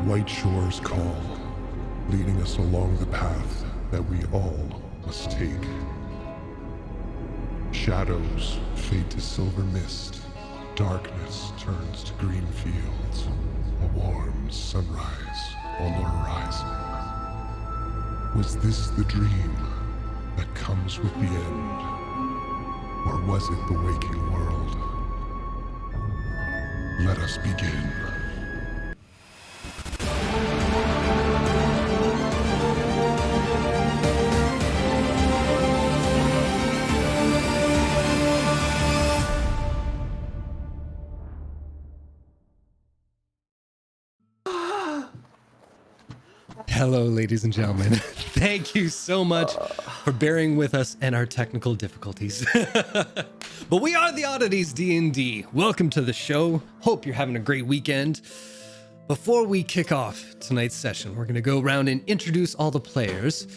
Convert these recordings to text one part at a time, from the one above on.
white shores call, leading us along the path that we all must take. Shadows fade to silver mist, darkness turns to green fields, a warm sunrise on the horizon. Was this the dream that comes with the end, or was it the waking world? Let us begin. Hello, ladies and gentlemen. Thank you so much for bearing with us and our technical difficulties. But we are the Oddities D&D. Welcome to the show. Hope you're having a great weekend. Before we kick off tonight's session, we're going to go around and introduce all the players.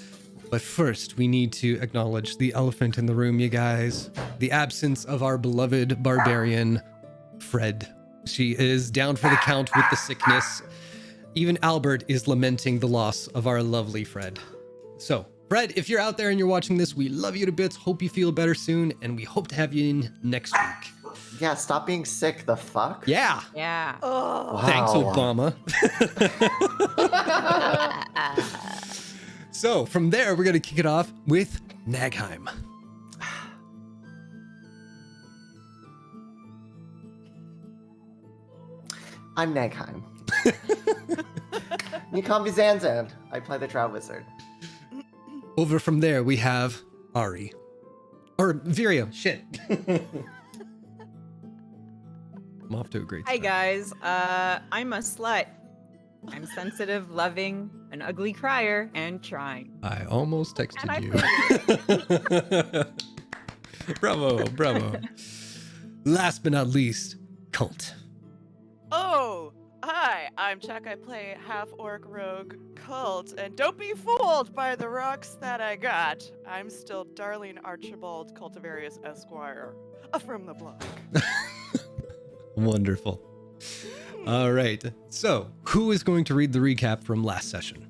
But first, we need to acknowledge the elephant in the room, you guys. The absence of our beloved barbarian, Fred. She is down for the count with the sickness. Even Albert is lamenting the loss of our lovely Fred. So, Fred, if you're out there and you're watching this, we love you to bits. Hope you feel better soon, and we hope to have you in next week. Yeah, stop being sick, the fuck? Yeah. Yeah. Oh. Wow. Thanks, Obama. So, from there, we're going to kick it off with Nagheim. I'm Nagheim. You call me Zanzan. I play the Drow Wizard. Over from there, we have Ari. Or Virio. Shit. I'm off to a great Hi start. guys. I'm a slut. I'm sensitive, loving, an ugly crier, and trying. I almost texted And you. Bravo, bravo. Last but not least, Cult. Oh, hi, I'm Chuck. I play half-orc rogue Cult, and don't be fooled by the rocks that I got. I'm still Darlene Archibald Cultivarius Esquire from the block. Wonderful. All right. So, who is going to read the recap from last session?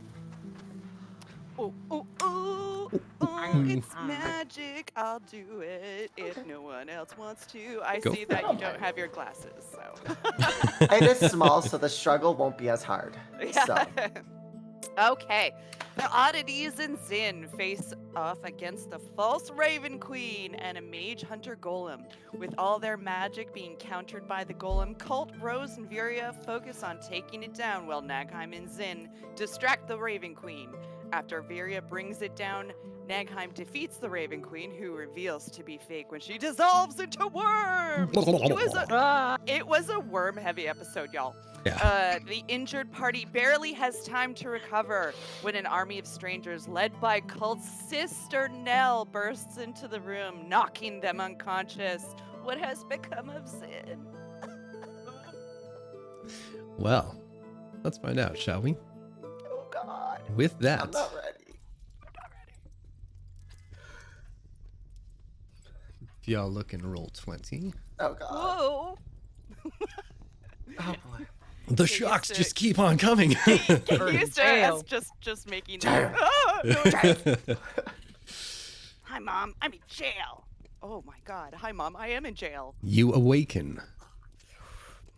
Oh, oh, oh, oh, it's magic. I'll do it if no one else wants to. I Go see for that it. you don't have your glasses, so. It is small, so the struggle won't be as hard. So. Okay. The Oddities and Zin face off against the false Raven Queen and a mage hunter golem. With all their magic being countered by the golem, Cult, Rose, and Viria focus on taking it down while Nagheim and Zin distract the Raven Queen. After Viria brings it down, Nagheim defeats the Raven Queen, who reveals to be fake when she dissolves into worms. It was a worm-heavy episode, y'all. Yeah. The injured party barely has time to recover when an army of strangers led by Cult's sister Nell bursts into the room, knocking them unconscious. What has become of Zin? Well, let's find out, shall we? Oh God. With that, I'm not ready. if y'all look and roll 20, Oh God. Whoa! Oh boy. the Get shocks used to just it. keep on coming. Get Or used to jail. us just making Jail. Ah, no, jail. Hi, Mom. I'm in jail. Oh my God. Hi, Mom. I am in jail. You awaken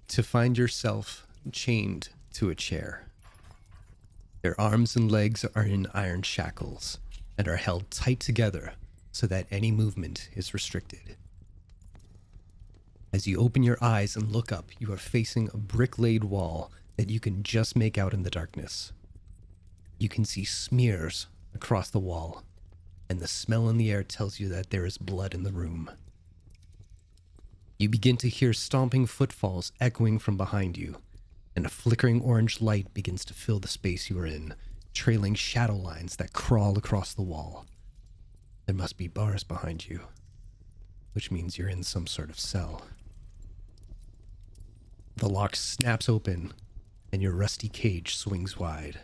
to find yourself chained to a chair. Your arms and legs are in iron shackles and are held tight together so that any movement is restricted. As you open your eyes and look up, you are facing a brick-laid wall that you can just make out in the darkness. You can see smears across the wall, and the smell in the air tells you that there is blood in the room. You begin to hear stomping footfalls echoing from behind you, and a flickering orange light begins to fill the space you are in, trailing shadow lines that crawl across the wall. There must be bars behind you, which means you're in some sort of cell. The lock snaps open, and your rusty cage swings wide.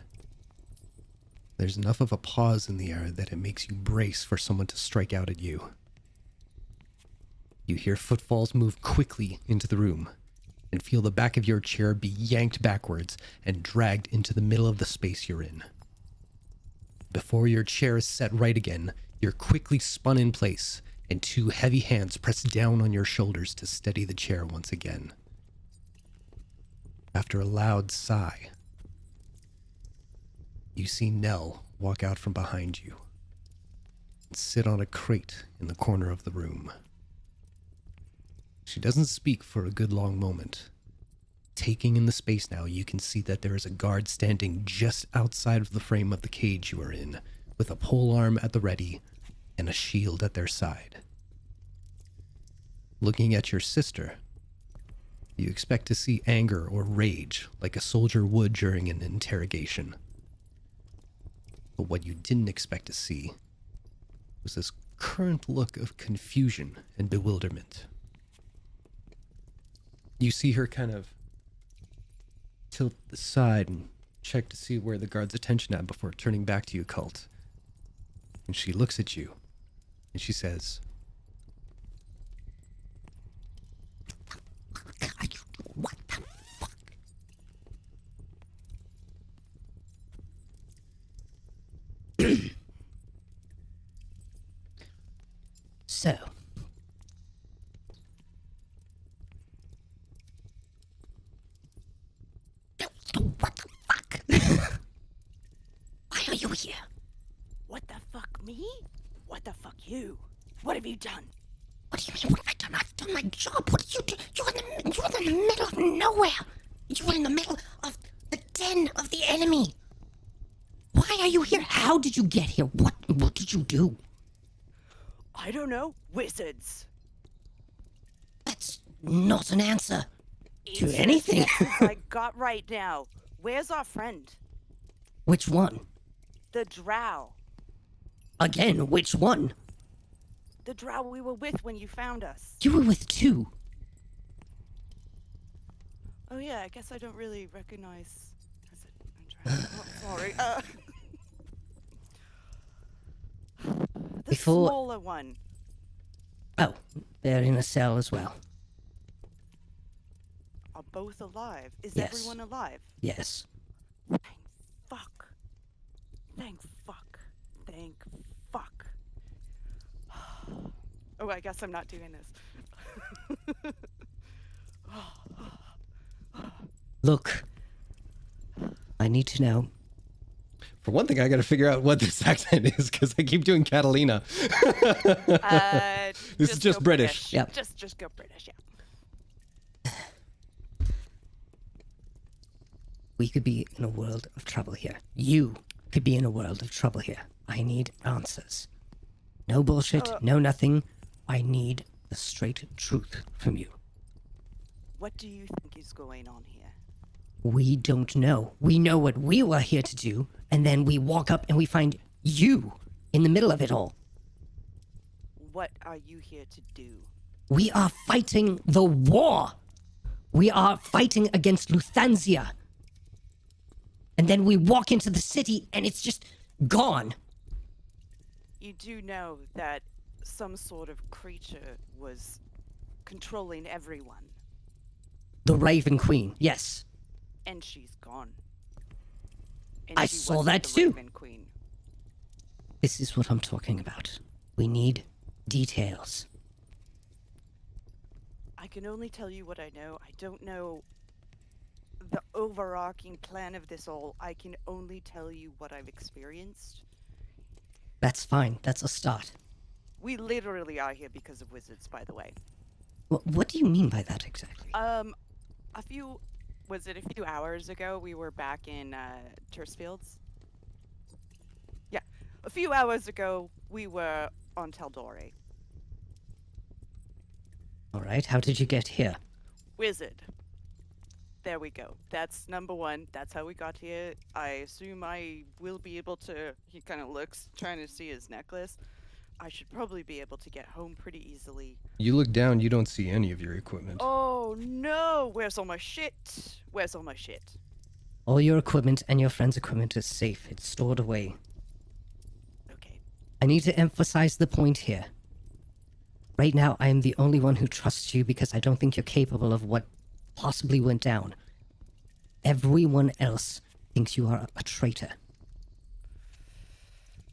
There's enough of a pause in the air that it makes you brace for someone to strike out at you. You hear footfalls move quickly into the room, and and feel the back of your chair be yanked backwards and dragged into the middle of the space you're in. Before your chair is set right again, you're quickly spun in place, and 2 heavy hands press down on your shoulders to steady the chair once again. After a loud sigh, you see Nell walk out from behind you and sit on a crate in the corner of the room. She doesn't speak for a good long moment. Taking in the space now, you can see that there is a guard standing just outside of the frame of the cage you are in, with a polearm at the ready and a shield at their side. Looking at your sister, you expect to see anger or rage like a soldier would during an interrogation. But what you didn't expect to see was this current look of confusion and bewilderment. You see her kind of tilt the side and check to see where the guard's attention at before turning back to you, Cult. And she looks at you and she says, What the fuck? So, what the fuck? Why are you here? What the fuck, me? What the fuck, you? What have you done? What do you mean? What have I done? I've done my job. What are you doing? You're in the middle of nowhere. You're in the middle of the den of the enemy. Why are you here? How did you get here? What did you do? I don't know. Wizards. That's not an answer to It's anything. the answers I got right now. Where's our friend? Which one? The drow. Again, which one? The drow we were with when you found us. You were with 2. Oh yeah, I guess I don't really recognize as a drow. Oh, sorry. The Before- smaller one. Oh, they're in a cell as well. Are both alive? Is Yes. everyone alive? Yes. Thank fuck. Thank fuck. Thank fuck. Oh, I guess I'm not doing this. Look, I need to know. for one thing, I gotta figure out what this accent is because I keep doing Catalina. This is just go British. Yep. Just go British, yeah. We could be in a world of trouble here. You could be in a world of trouble here. I need answers. No bullshit, no nothing. I need the straight truth from you. What do you think is going on here? We don't know. We know what we were here to do, and then we walk up and we find you in the middle of it all. What are you here to do? We are fighting the war. We are fighting against Luthansia. And then we walk into the city and it's just gone. You do know that some sort of creature was controlling everyone, The Raven Queen, yes. and she's gone. And I she saw wasn't that the too. Raven Queen. This is what I'm talking about. We need details. I can only tell you what I know. I don't know the overarching plan of this all. I can only tell you what I've experienced. That's fine. That's a start. We literally are here because of wizards, by the way. What do you mean by that exactly? A few hours ago, we were back in Tersfields? Yeah, a few hours ago, we were on TAL'DOREI. All right, how did you get here? Wizard. There we go. That's number one. That's how we got here. I assume I will be able to... He kind of looks, trying to see his necklace. I should probably be able to get home pretty easily. You look down, you don't see any of your equipment. Oh no! Where's all my shit? Where's all my shit? All your equipment and your friend's equipment is safe. It's stored away. Okay. I need to emphasize the point here. Right now, I am the only one who trusts you because I don't think you're capable of what possibly went down. Everyone else thinks you are a traitor.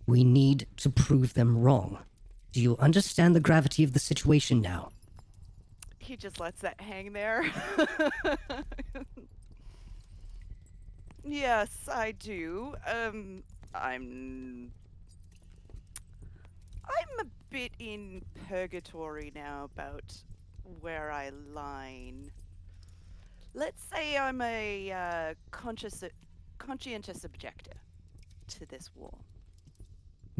We need to prove them wrong. Do you understand the gravity of the situation now? He just lets that hang there. Yes, I do. I'm a bit in purgatory now about where I line. Let's say I'm a conscientious objector to this war.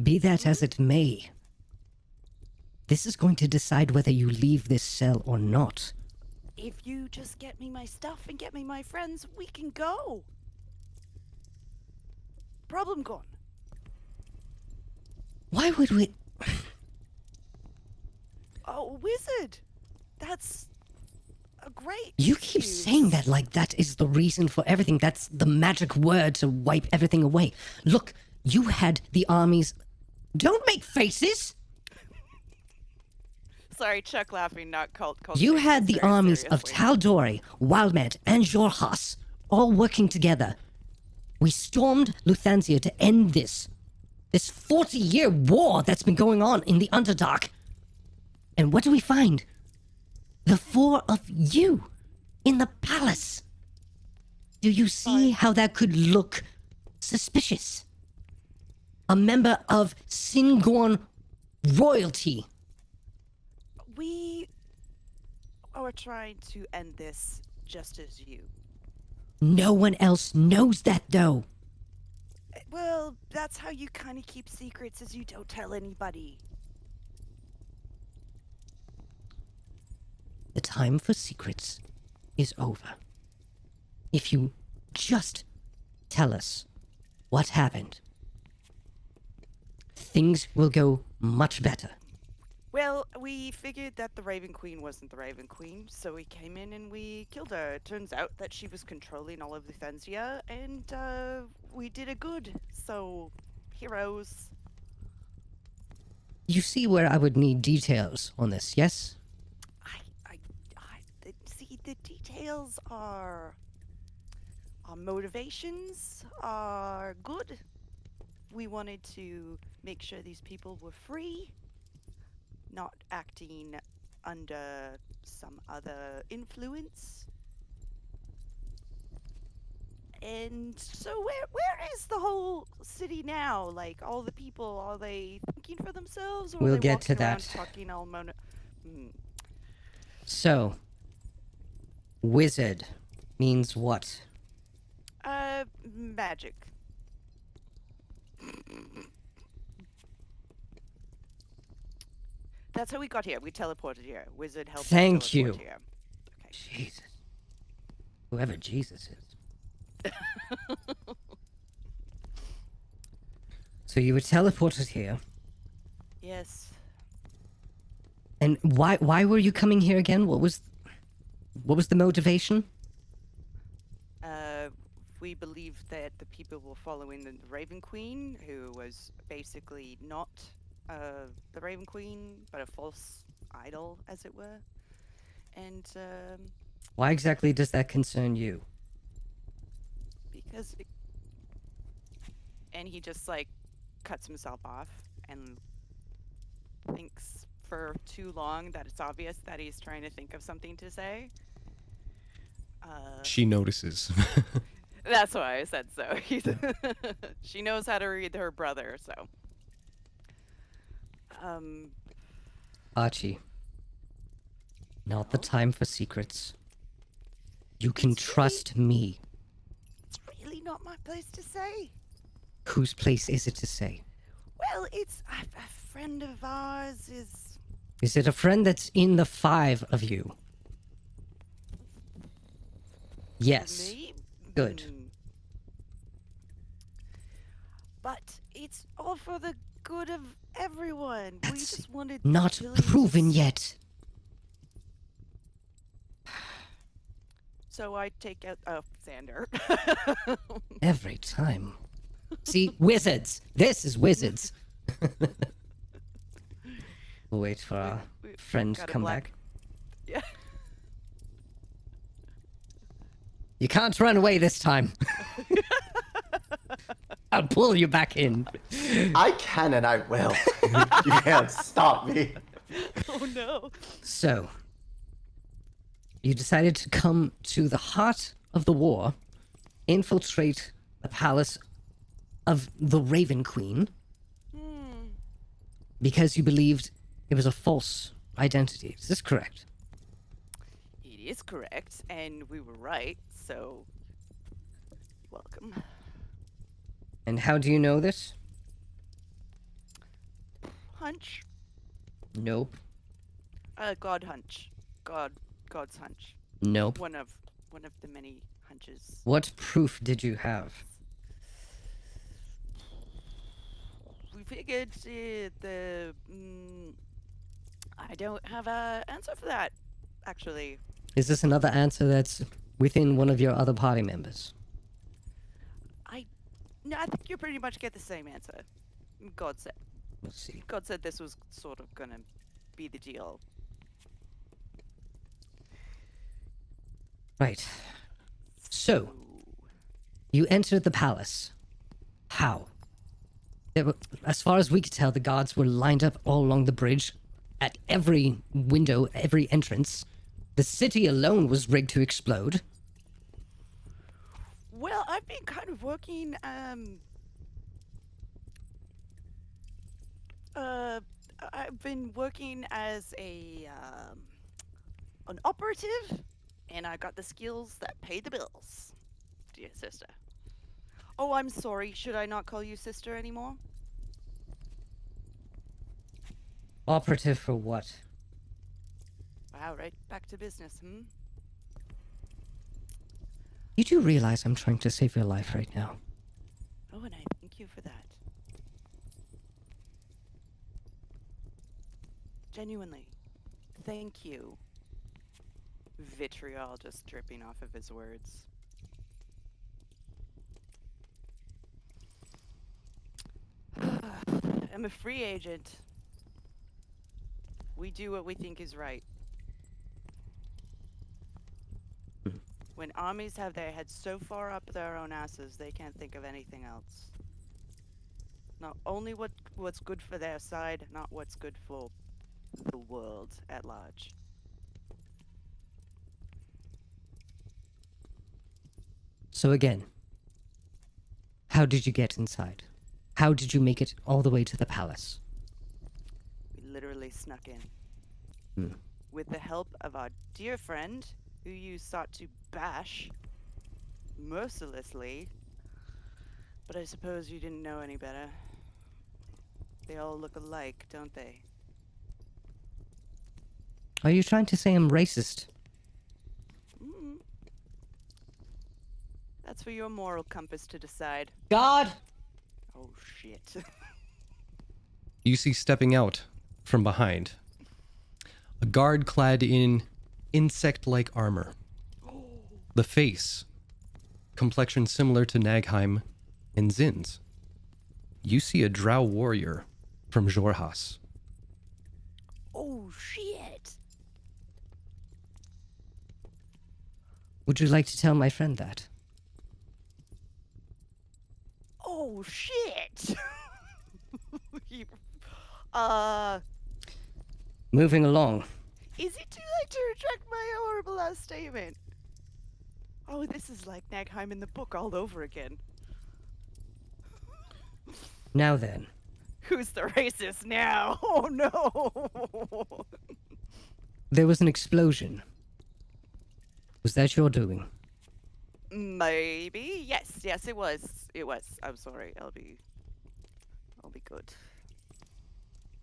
Be that as it may, this is going to decide whether you leave this cell or not. If you just get me my stuff and get me my friends, we can go. Problem gone. Why would we... Oh, wizard! That's a great You keep excuse. saying that like that is the reason for everything. That's the magic word to wipe everything away. Look, you had the armies... Don't make faces! Sorry, Chuck laughing, not cult. You had the armies of Tal'Dorei, Wildmet, and Jorhas all working together. We stormed Luthansia to end this 40-year war that's been going on in the Underdark. And what do we find? The four of you in the palace. Do you see how that could look suspicious? A member of Singorn royalty. We are trying to end this just as you. No one else knows that, though. Well, that's how you kind of keep secrets, is you don't tell anybody. The time for secrets is over. If you just tell us what happened, things will go much better. Well, we figured that the Raven Queen wasn't the Raven Queen, so we came in and we killed her. It turns out that she was controlling all of Luthansia, and we did a good. So, heroes. You see where I would need details on this, yes? See, the details are... Our motivations are good. We wanted to make sure these people were free, not acting under some other influence. And so where is the whole city now? Like, all the people, are they thinking for themselves, or We'll are they get to walking around that. talking all So, wizard means what? Magic. That's how we got here. We teleported here. Wizard helped us Thank teleport you. here. Okay. Jesus. Whoever Jesus is. So you were teleported here. Yes. And why were you coming here again? What was the motivation? We believed that the people were following the Raven Queen, who was basically not the Raven Queen, but a false idol, as it were. And Why exactly does that concern you? because and he just like cuts himself off and thinks for too long that it's obvious that he's trying to think of something to say. She notices. That's why I said so. She knows how to read her brother, so. Archie. Not the time for secrets. You can trust me. It's really not my place to say. Whose place is it to say? Well, it's a friend of ours is. Is it a friend that's in the five of you? Yes. Me? Good. But it's all for the good of everyone. We That's just wanted not Jillian to proven yet. So I take out Xander. Every time. See, wizards. This is wizards. We'll wait for our We friend to got a come black- back. Yeah. You can't run away this time. I'll pull you back in. I can and I will. You can't stop me. Oh no. So, you decided to come to the heart of the war, infiltrate the palace of the Raven Queen, because you believed it was a false identity. Is this correct? It is correct, and we were right, so welcome. And how do you know this? Hunch. Nope. God hunch. God's hunch. Nope. One of the many hunches. What proof did you have? We figured I don't have a answer for that, actually. Is this another answer that's within one of your other party members? No, I think you pretty much get the same answer. God said. Let's see. God said this was sort of gonna be the deal. Right. So, you entered the palace. How? As far as we could tell, the guards were lined up all along the bridge, at every window, every entrance. The city alone was rigged to explode. Well, I've been kind of working, I've been working as an operative, and I got the skills that pay the bills, dear sister. Oh, I'm sorry. Should I not call you sister anymore? Operative for what? Wow, right back to business, You do realize I'm trying to save your life right now. Oh, and I thank you for that. Genuinely. Thank you. Vitriol just dripping off of his words. I'm a free agent. We do what we think is right. When armies have their heads so far up their own asses, they can't think of anything else. Not only what's good for their side, not what's good for the world at large. So again, how did you get inside? How did you make it all the way to the palace? We literally snuck in. With the help of our dear friend, who you sought to bash mercilessly, but I suppose you didn't know any better. They all look alike, don't they? Are you trying to say I'm racist? That's for your moral compass to decide. God! Oh shit. You see stepping out from behind a guard clad in insect-like armor. The face, complexion similar to Nagheim and Zin's. You see a drow warrior from Jorhas. Oh shit. Would you like to tell my friend that? Oh shit. You- Moving along. Is it too late to retract my horrible last statement? Oh, this is like Nagheim in the book all over again. Now then, Who's the racist now? Oh no! there was an explosion. Was that your doing? Maybe. Yes, it was. It was. I'm sorry. I'll be good.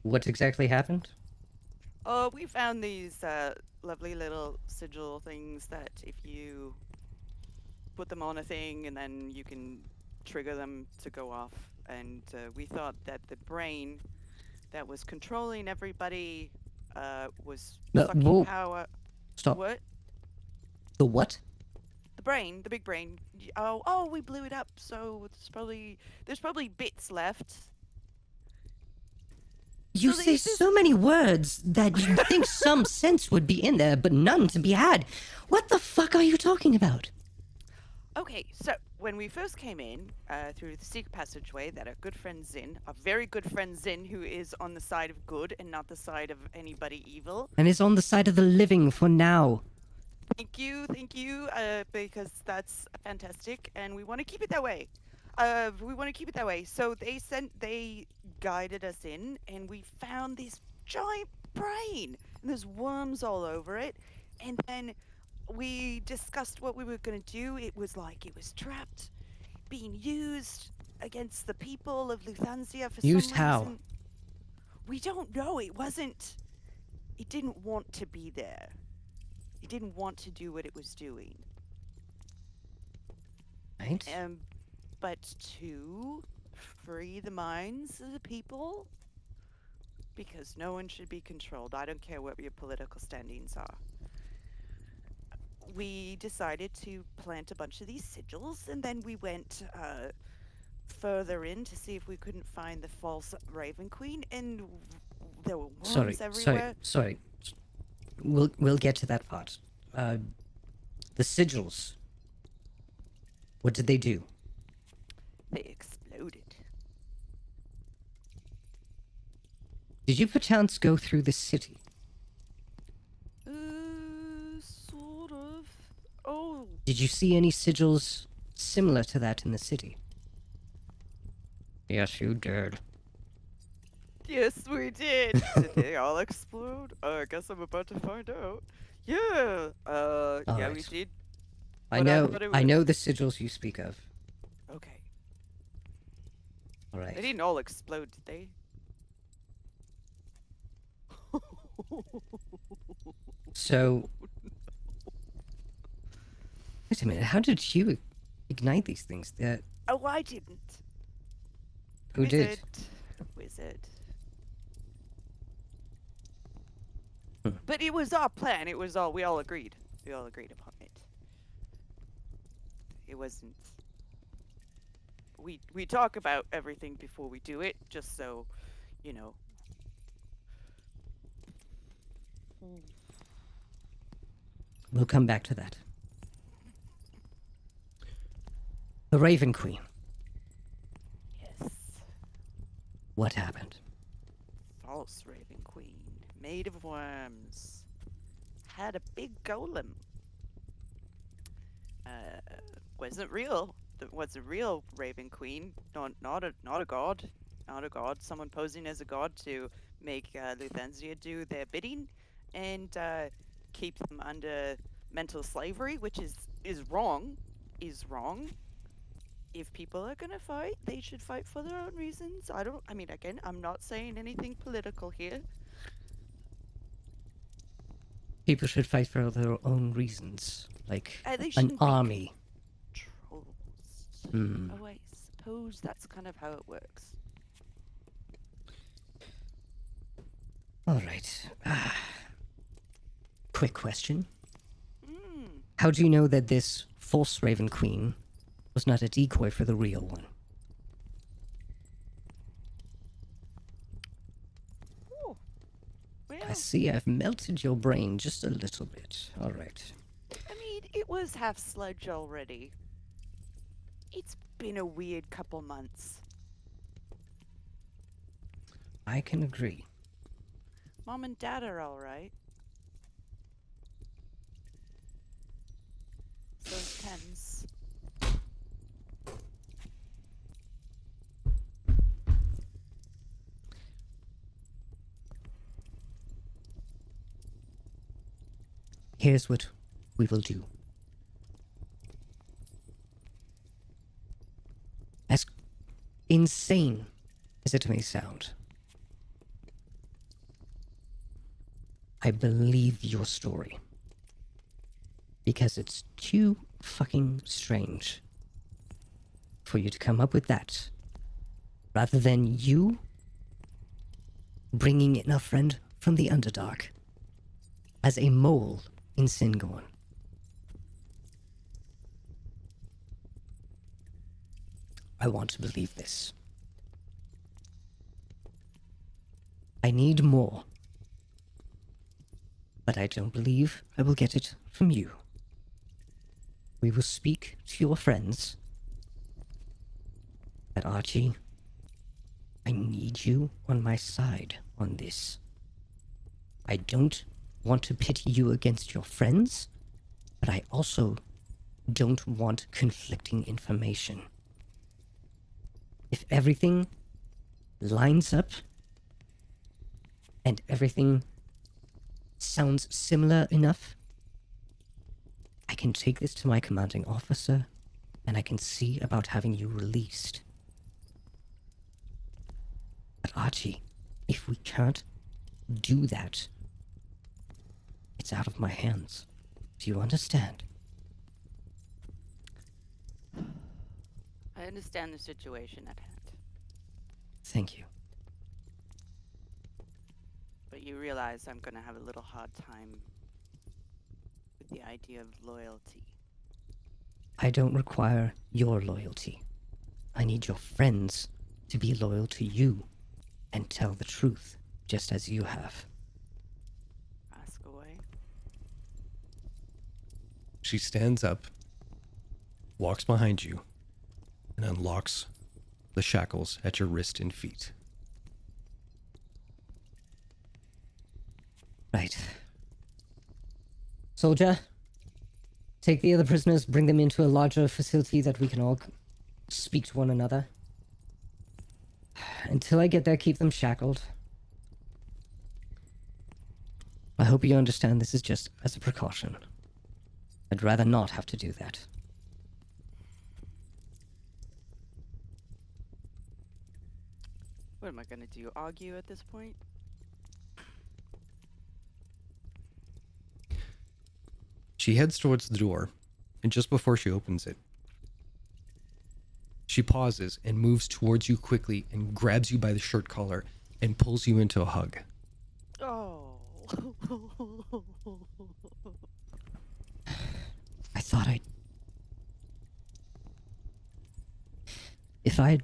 What exactly happened? We found these lovely little sigil things that if you put them on a thing and then you can trigger them to go off. And we thought that the brain that was controlling everybody was sucking whoa. power. Stop. What? The what? The brain, the big brain. Oh, we blew it up. So there's probably bits left. You So say this- so many words that you think some sense would be in there, but none to be had. What the fuck are you talking about? Okay, so when we first came in through the secret passageway that our good friend Zin, our very good friend Zin, who is on the side of good and not the side of anybody evil. And is on the side of the living for now. Thank you, because that's fantastic, and we want to keep it that way. We want to keep it that way. So they guided us in, and we found this giant brain, and there's worms all over it. And then we discussed what we were going to do. It was like it was trapped, being used against the people of Luthansia for Used some how? reason. We don't know. It wasn't. It didn't want to be there. It didn't want to do what it was doing. Right? But to free the minds of the people, because no one should be controlled. I don't care what your political standings are. We decided to plant a bunch of these sigils, and then we went further in to see if we couldn't find the false Raven Queen, and there were worms everywhere. Sorry. We'll get to that part. The sigils. What did they do? They exploded. Did you perchance go through the city? Sort of. Oh, Did you see any sigils similar to that in the city? Yes, you did. yes, we did. Did they all explode? I guess I'm about to find out. Yeah. Yeah, we Alright. did. I But know. thought it I was- know the sigils you speak of. Okay. All They right. didn't all explode, did they? So, wait a minute. How did you ignite these things? Oh, I didn't. Who did? Wizard. Hmm. But it was our plan. It was all we all agreed. We all agreed upon it. It wasn't. We talk about everything before we do it, just so, you know. We'll come back to that. The Raven Queen. Yes. What happened? False Raven Queen, made of worms, had a big golem. Wasn't real. Was a real Raven Queen, not a god, not a god. Someone posing as a god to make Luthansia do their bidding, and keep them under mental slavery, which is wrong. Is wrong. If people are gonna fight, they should fight for their own reasons. I mean, again, I'm not saying anything political here. People should fight for their own reasons, like They an shouldn't be army. Trolls. Hmm. Oh, I suppose that's kind of how it works. All right. Quick question. Mm. How do you know that this false Raven Queen was not a decoy for the real one? Oh. Well, I see I've melted your brain just a little bit. All right. I mean, it was half sludge already. It's been a weird couple months. I can agree. Mom and Dad are all right. Those tens. Here's what we will do. As insane as it may sound, I believe your story. Because it's too fucking strange for you to come up with that, rather than you bringing in a friend from the Underdark as a mole in Singorn. I want to believe this. I need more. But I don't believe I will get it from you. We will speak to your friends. But Archie, I need you on my side on this. I don't want to pit you against your friends, but I also don't want conflicting information. If everything lines up and everything sounds similar enough, I can take this to my commanding officer and I can see about having you released. But Archie, if we can't do that, it's out of my hands. Do you understand? I understand the situation at hand, Thank you. but you realize I'm gonna have a little hard time with the idea of loyalty. I don't require your loyalty. I need your friends to be loyal to you and tell the truth, just as you have. Ask away. She stands up, walks behind you, and unlocks the shackles at your wrist and feet. Right. Soldier, take the other prisoners, bring them into a larger facility that we can all speak to one another. Until I get there, keep them shackled. I hope you understand this is just as a precaution. I'd rather not have to do that. What am I gonna do? Argue at this point? She heads towards the door, and just before she opens it, she pauses and moves towards you quickly and grabs you by the shirt collar and pulls you into a hug. Oh. I thought I'd... If I'd...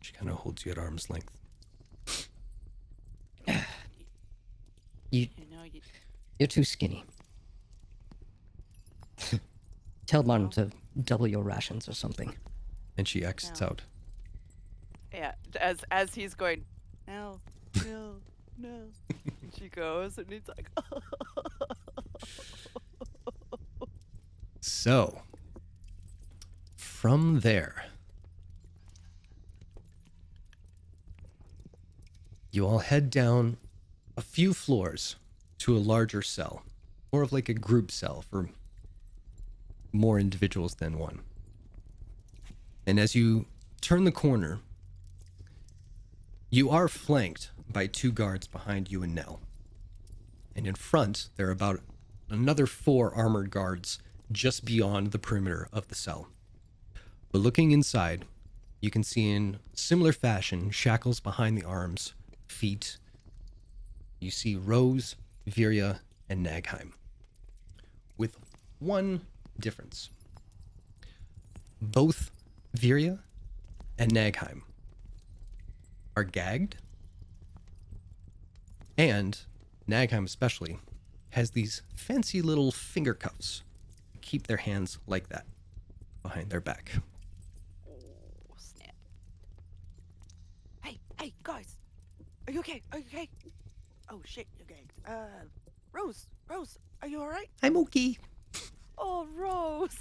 She kind of holds you at arm's length. You, You know, you, you're too skinny. Tell Martin to double your rations or something. And she exits No. out. yeah, as he's going, no, no, no. And she goes, and he's like, So, from there, you all head down a few floors to a larger cell, more of like a group cell for more individuals than one. And as you turn the corner, you are flanked by 2 guards behind you and Nell. And in front, there are about another 4 armored guards just beyond the perimeter of the cell. But looking inside, you can see in similar fashion shackles behind the arms, feet. You see Rose, Viria, and Nagheim. With one difference. Both Viria and Nagheim are gagged, and Nagheim especially has these fancy little finger cuffs that keep their hands like that behind their back. oh, snap. Hey, guys. Are you okay? Are you okay? Oh, shit, you're gagged. Rose, are you alright? I'm okay. Oh, Rose.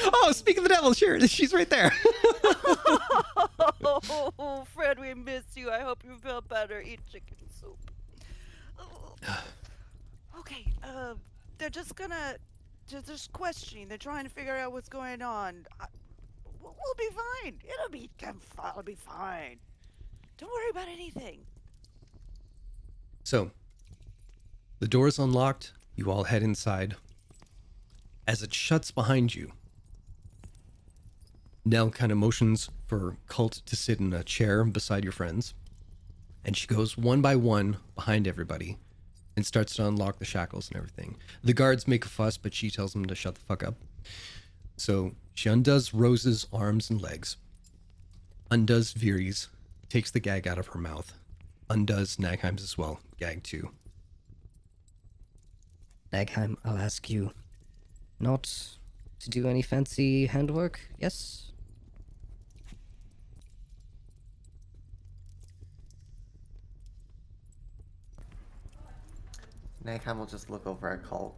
Oh, speak of the devil, sure, she's right there. Oh, Fred, we miss you. I hope you feel better. Eat chicken soup. Okay, they're just questioning. They're trying to figure out what's going on. We'll be fine. It'll be fine. Don't worry about anything. So, the door is unlocked. You all head inside. As it shuts behind you, Nell kind of motions for Cult to sit in a chair beside your friends. And she goes one by one behind everybody and starts to unlock the shackles and everything. The guards make a fuss, but she tells them to shut the fuck up. So she undoes Rose's arms and legs, undoes Viri's, takes the gag out of her mouth, undoes Nagheim's as well. Gag 2. Nagheim, I'll ask you not to do any fancy handwork, yes? Nagheim will just look over at Colt.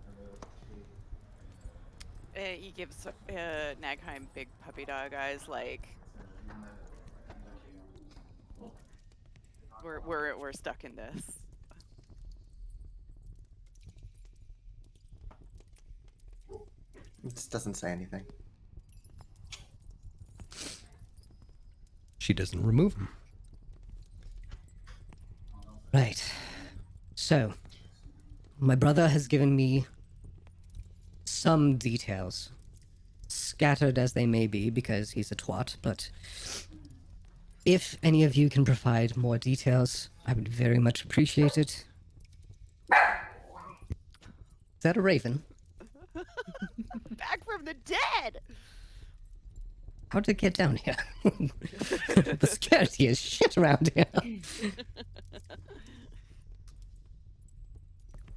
He gives Nagheim big puppy dog eyes, like we're stuck in this. He just doesn't say anything. She doesn't remove him. Right. So, my brother has given me some details, scattered as they may be because he's a twat, but if any of you can provide more details, I would very much appreciate it. Is that a raven? Back from the dead. How did it get down here? The security is shit around here.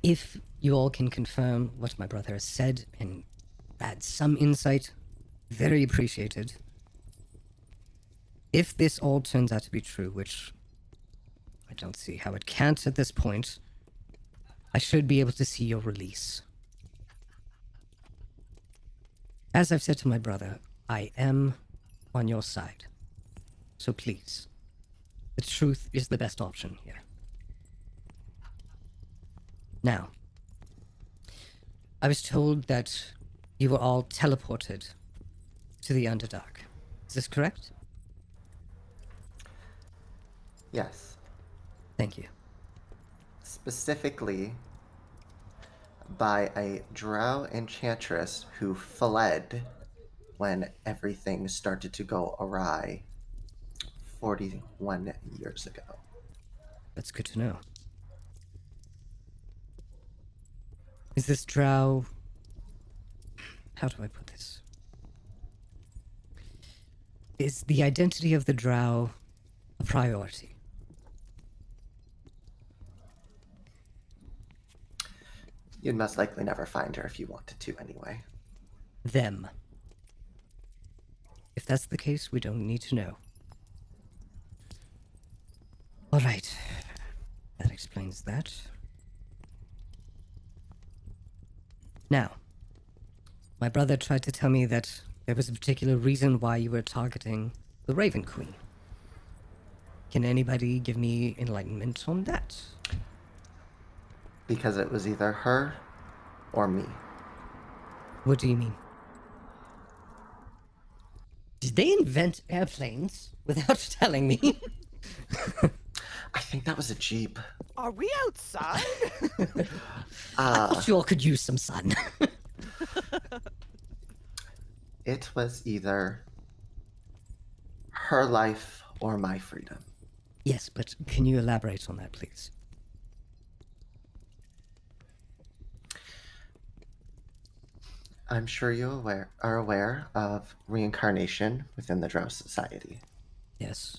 If you all can confirm what my brother has said and add some insight, very appreciated. If this all turns out to be true, which I don't see how it can't at this point, I should be able to see your release. As I've said to my brother, I am on your side. So please, the truth is the best option here. Now, I was told that you were all teleported to the Underdark. Is this correct? Yes. Thank you. Specifically by a drow enchantress who fled when everything started to go awry 41 years ago. That's good to know. Is this drow... How do I put this? Is the identity of the drow a priority? You'd most likely never find her if you wanted to anyway. Them. If that's the case, we don't need to know. All right. That explains that. Now, my brother tried to tell me that there was a particular reason why you were targeting the Raven Queen. Can anybody give me enlightenment on that? Because it was either her or me. What do you mean? Did they invent airplanes without telling me? I think that was a Jeep. Are we outside? I thought you all could use some sun. It was either her life or my freedom. Yes, but can you elaborate on that, please? I'm sure you are aware of reincarnation within the Drow Society. Yes.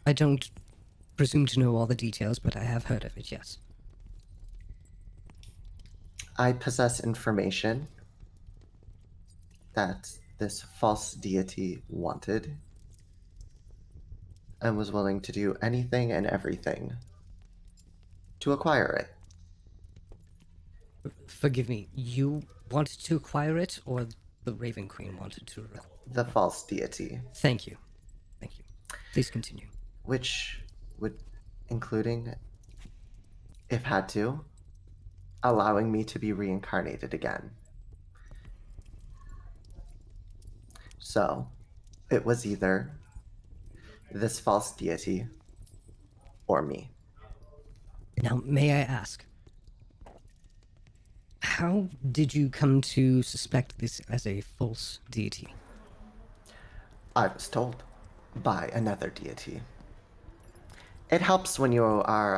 I don't presume to know all the details, but I have heard of it, yes. I possess information that this false deity wanted and was willing to do anything and everything to acquire it. Forgive me, you wanted to acquire it, or the Raven Queen wanted to? The false deity, Thank you. Thank you. Please continue. which would, including, if had to, allowing me to be reincarnated again. So, it was either this false deity or me. Now, may I ask, how did you come to suspect this as a false deity? I was told by another deity. It helps when you are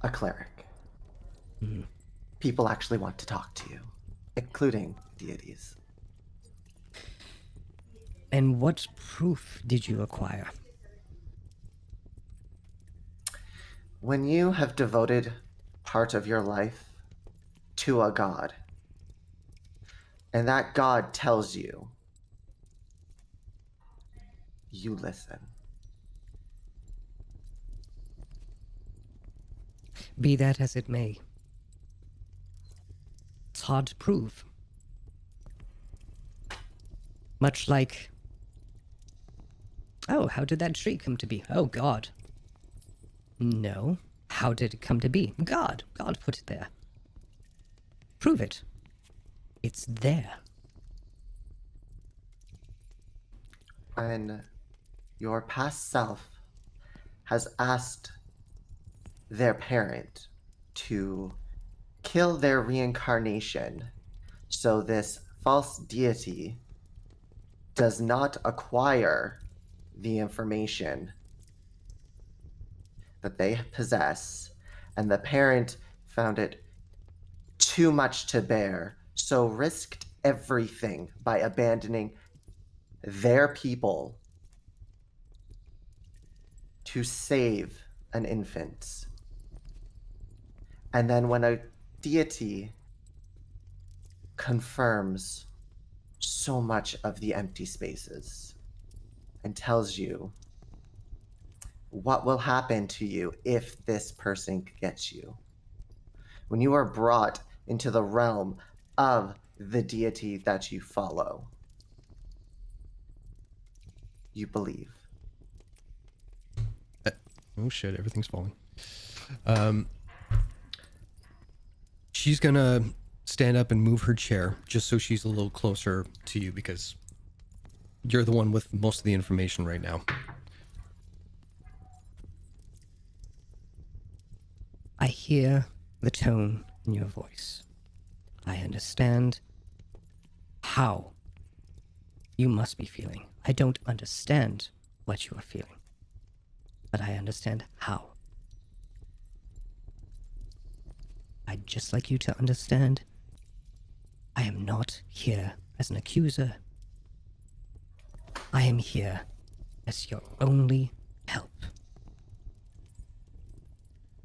a cleric. People actually want to talk to you, including deities. And what proof did you acquire? When you have devoted part of your life to a god, and that god tells you, you listen. Be that as it may, it's hard to prove. Much like, oh, how did that tree come to be? Oh, God. No. How did it come to be? God. God put it there. Prove it. It's there. When your past self has asked their parent to kill their reincarnation so this false deity does not acquire the information that they possess, and the parent found it too much to bear, so risked everything by abandoning their people to save an infant. And then when a deity confirms so much of the empty spaces and tells you what will happen to you if this person gets you. When you are brought into the realm of the deity that you follow, you believe. Oh shit, everything's falling. She's gonna stand up and move her chair just so she's a little closer to you because you're the one with most of the information right now. I hear the tone in your voice. I understand how you must be feeling. I don't understand what you are feeling, but I understand how. I'd just like you to understand, I am not here as an accuser. I am here as your only help.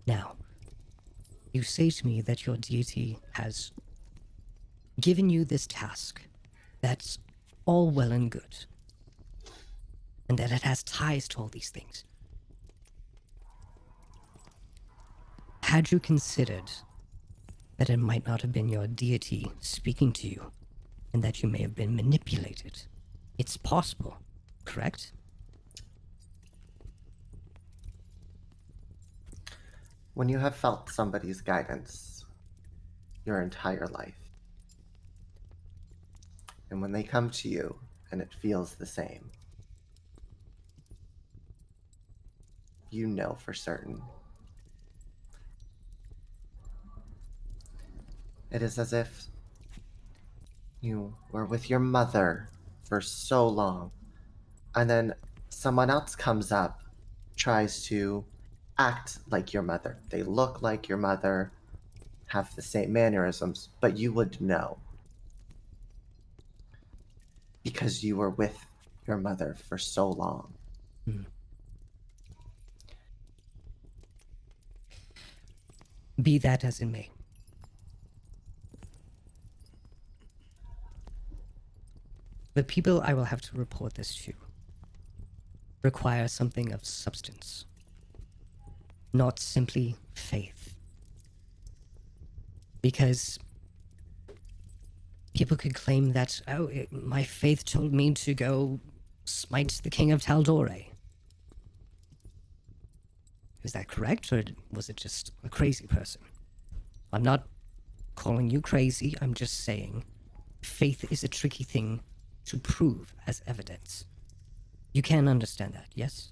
Now, you say to me that your deity has given you this task. That's all well and good. And that it has ties to all these things. Had you considered that it might not have been your deity speaking to you, and that you may have been manipulated? It's possible, correct? When you have felt somebody's guidance your entire life, and when they come to you and it feels the same, you know for certain. It is as if you were with your mother for so long, and then someone else comes up, tries to act like your mother. They look like your mother, have the same mannerisms, but you would know. Because you were with your mother for so long. Be that as it may. The people I will have to report this to require something of substance, not simply faith. Because people could claim that, my faith told me to go smite the king of Tal'Dorei. Is that correct, or was it just a crazy person? I'm not calling you crazy, I'm just saying faith is a tricky thing to prove as evidence. You can understand that, yes?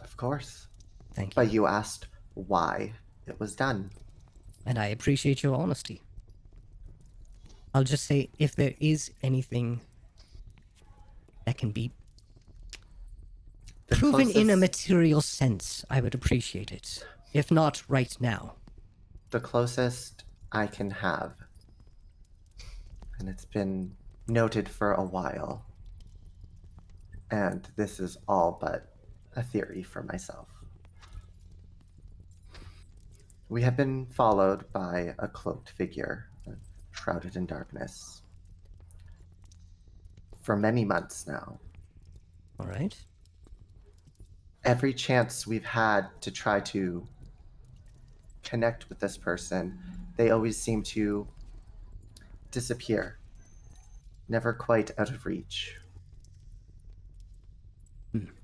Of course. Thank you. But you asked why it was done. And I appreciate your honesty. I'll just say, if there is anything that can be proven in a material sense, I would appreciate it. If not right now. The closest I can have, and it's been noted for a while, and this is all but a theory for myself. We have been followed by a cloaked figure, shrouded in darkness, for many months now. All right. Every chance we've had to try to connect with this person, they always seem to disappear, never quite out of reach.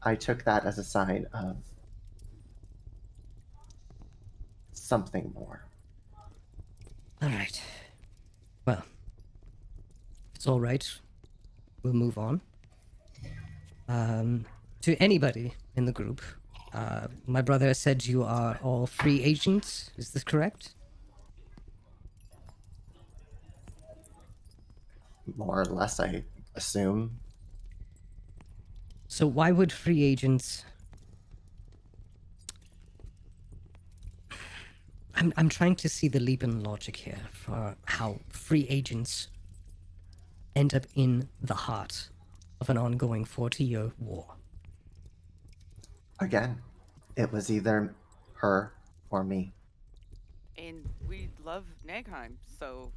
I took that as a sign of something more. All right. Well, if it's all right, we'll move on. To anybody in the group, my brother said you are all free agents. Is this correct? More or less, I assume. So why would free agents... I'm trying to see the leap in logic here for how free agents end up in the heart of an ongoing 40-year war. Again, it was either her or me. And we love Nagheim, so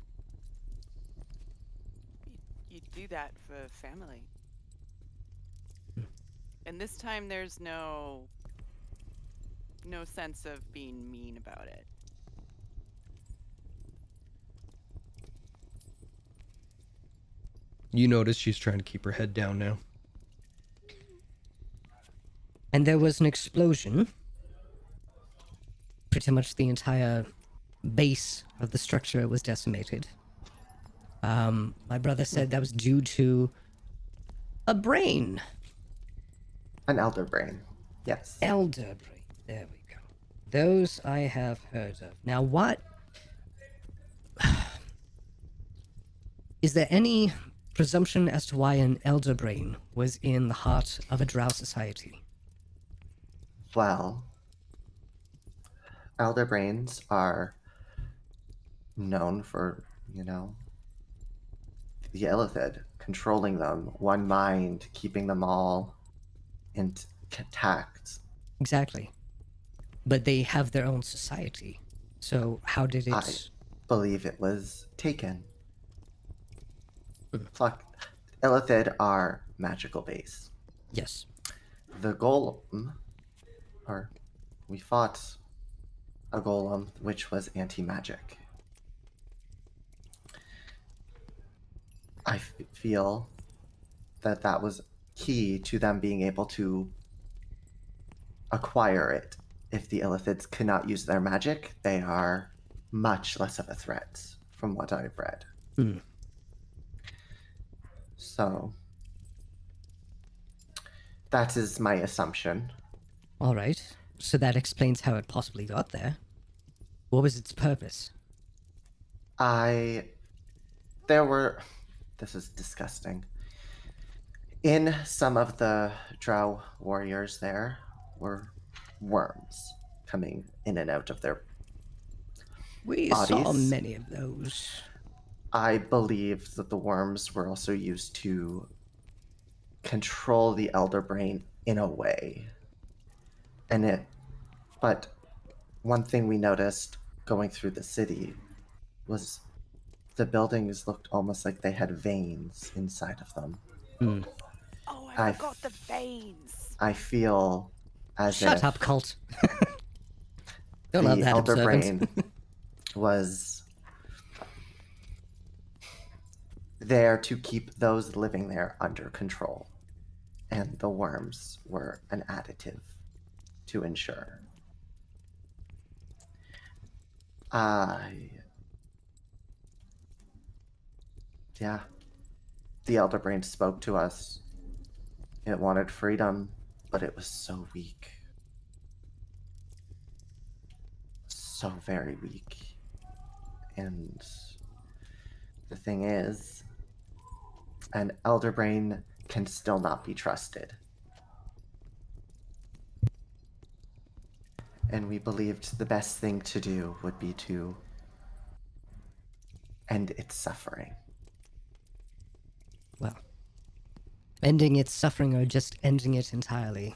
you do that for family. And this time there's no sense of being mean about it. You notice she's trying to keep her head down now. And there was an explosion. Pretty much the entire base of the structure was decimated. My brother said that was due to a brain. An elder brain. Yes. Elder brain. There we go. Those I have heard of. Now, what... Is there any presumption as to why an elder brain was in the heart of a drow society? Well, elder brains are known for, the Illithid controlling them, one mind, keeping them all intact. Exactly. But they have their own society. So how did it... I believe it was taken. Illithid are magical base. Yes. The golem, or we fought a golem which was anti-magic. I feel that that was key to them being able to acquire it. If the Illithids cannot use their magic, they are much less of a threat, from what I've read. Hmm. So, that is my assumption. All right. So that explains how it possibly got there. What was its purpose? This is disgusting. In some of the drow warriors there were worms coming in and out of their We bodies. saw many of those. I believe that the worms were also used to control the elder brain in a way. But one thing we noticed going through the city was the buildings looked almost like they had veins inside of them. Hmm. Oh, I forgot the veins. I feel as Shut if up, cult. Don't love the that elder observance. brain was there to keep those living there under control, and the worms were an additive to ensure. Yeah, the elder brain spoke to us. It wanted freedom, but it was so weak. So very weak. And the thing is, an elder brain can still not be trusted. And we believed the best thing to do would be to end its suffering. Well, ending its suffering or just ending it entirely.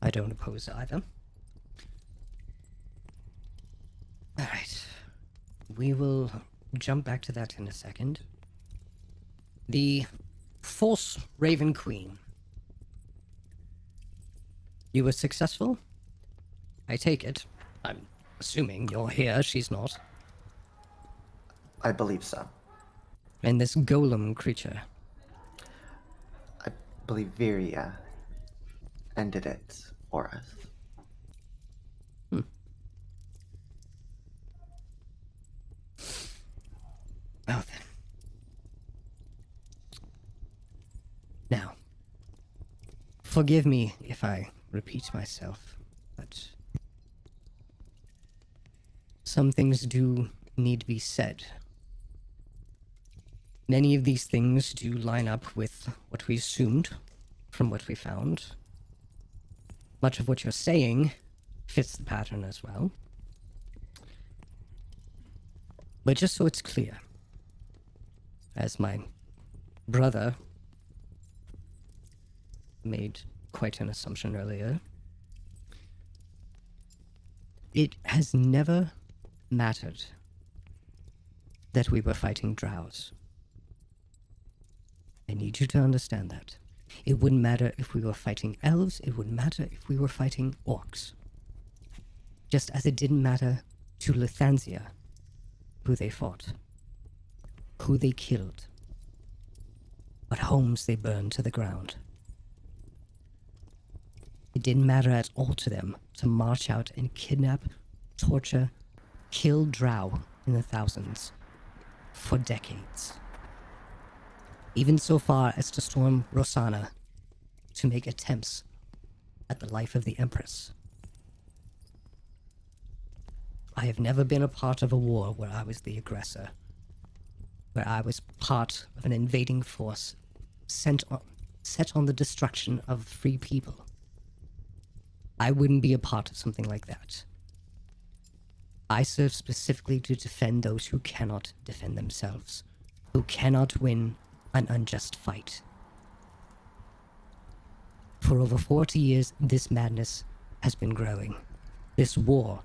I don't oppose either. Alright. We will jump back to that in a second. The false Raven Queen. You were successful? I take it. I'm assuming you're here, she's not. I believe so. And this golem creature. I believe Viria ended it for us. Well then. Now, forgive me if I repeat myself, but some things do need to be said. Many of these things do line up with what we assumed from what we found. Much of what you're saying fits the pattern as well. But just so it's clear, as my brother made quite an assumption earlier, it has never mattered that we were fighting drows. I need you to understand that. It wouldn't matter if we were fighting elves, it wouldn't matter if we were fighting orcs. Just as it didn't matter to Lithansia who they fought, who they killed, what homes they burned to the ground. It didn't matter at all to them to march out and kidnap, torture, kill drow in the thousands for decades. Even so far as to storm Rosanna to make attempts at the life of the Empress. I have never been a part of a war where I was the aggressor, where I was part of an invading force set on the destruction of free people. I wouldn't be a part of something like that. I serve specifically to defend those who cannot defend themselves, who cannot win an unjust fight. For over 40 years, this madness has been growing. This war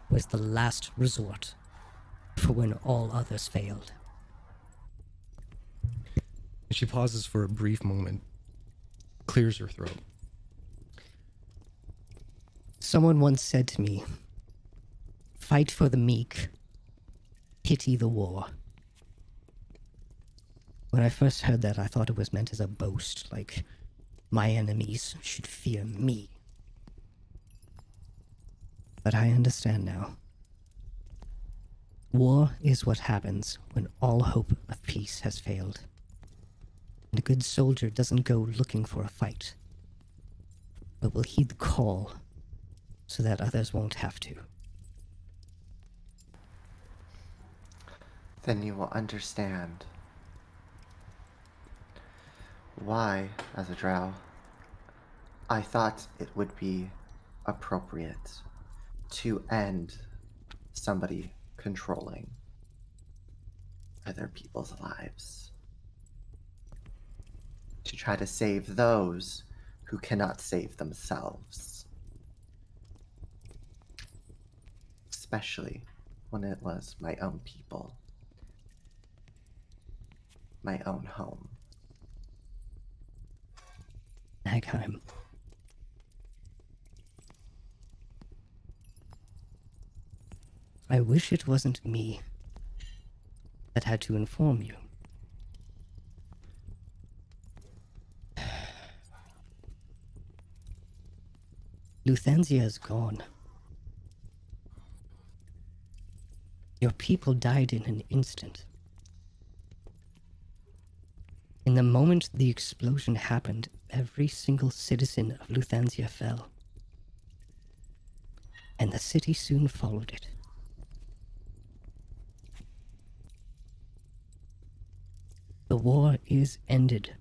was the last resort for when all others failed. She pauses for a brief moment, clears her throat. Someone once said to me, "Fight for the meek, pity the war." When I first heard that, I thought it was meant as a boast, like my enemies should fear me. But I understand now. War is what happens when all hope of peace has failed. And a good soldier doesn't go looking for a fight, but will heed the call so that others won't have to. Then you will understand why, as a drow, I thought it would be appropriate to end somebody controlling other people's lives. To try to save those who cannot save themselves. Especially when it was my own people. My own home. Nagheim. I wish it wasn't me that had to inform you. Luthansia is gone. Your people died in an instant. In the moment the explosion happened, every single citizen of Luthansia fell. And the city soon followed it. The war is ended.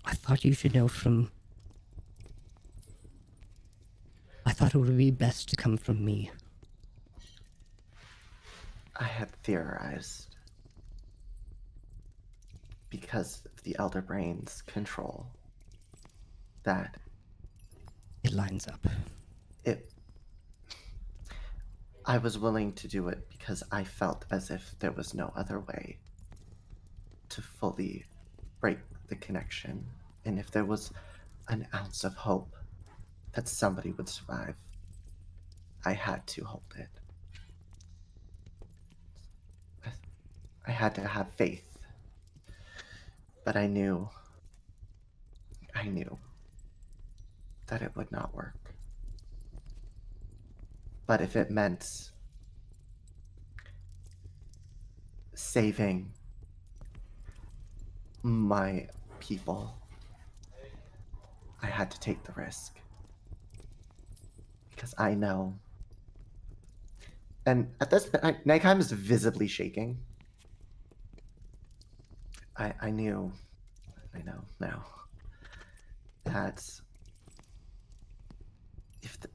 I thought you should know from... I thought it would be best to come from me. I had theorized. Because of the Elder Brain's control, that It lines up. I was willing to do it because I felt as if there was no other way to fully break the connection. And if there was an ounce of hope that somebody would survive, I had to hold it. I had to have faith. But I knew that it would not work. But if it meant saving my people, I had to take the risk. Because I know. And at this point, Nagheim is visibly shaking. I know now, that if the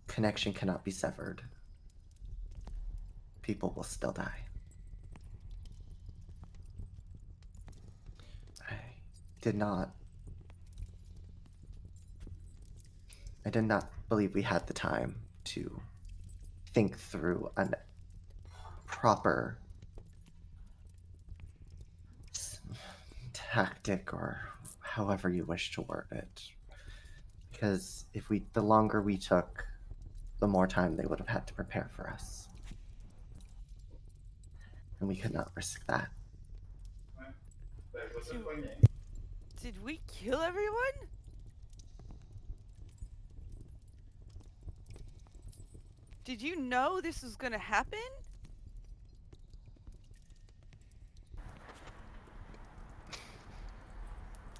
connection cannot be severed, people will still die. I did not believe we had the time to think through a proper tactic, or however you wish to word it. Because the longer we took, the more time they would have had to prepare for us. And we could not risk that. Did we kill everyone? Did you know this was gonna happen?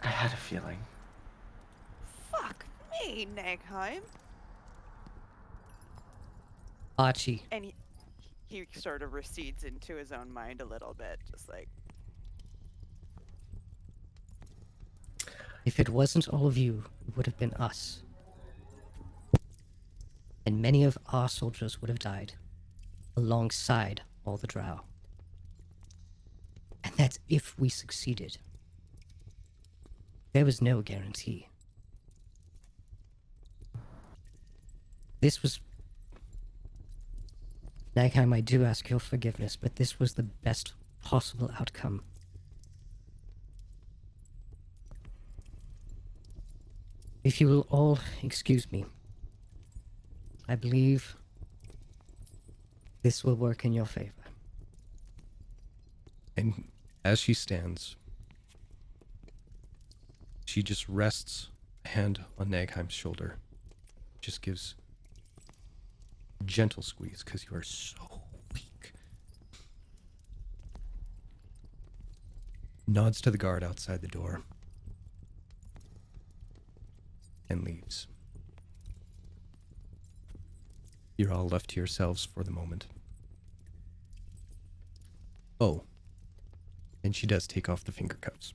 I had a feeling. Fuck me, Nagheim. Archie, And he sort of recedes into his own mind a little bit, just like, if it wasn't all of you, it would have been us. And many of our soldiers would have died, alongside all the drow. And that's if we succeeded. There was no guarantee. This was... Nagheim, I do ask your forgiveness, but this was the best possible outcome. If you will all excuse me, I believe this will work in your favor. And as she stands, she just rests a hand on Nagheim's shoulder. Just gives a gentle squeeze because you are so weak. Nods to the guard outside the door and leaves. You're all left to yourselves for the moment. Oh, and she does take off the finger cuffs.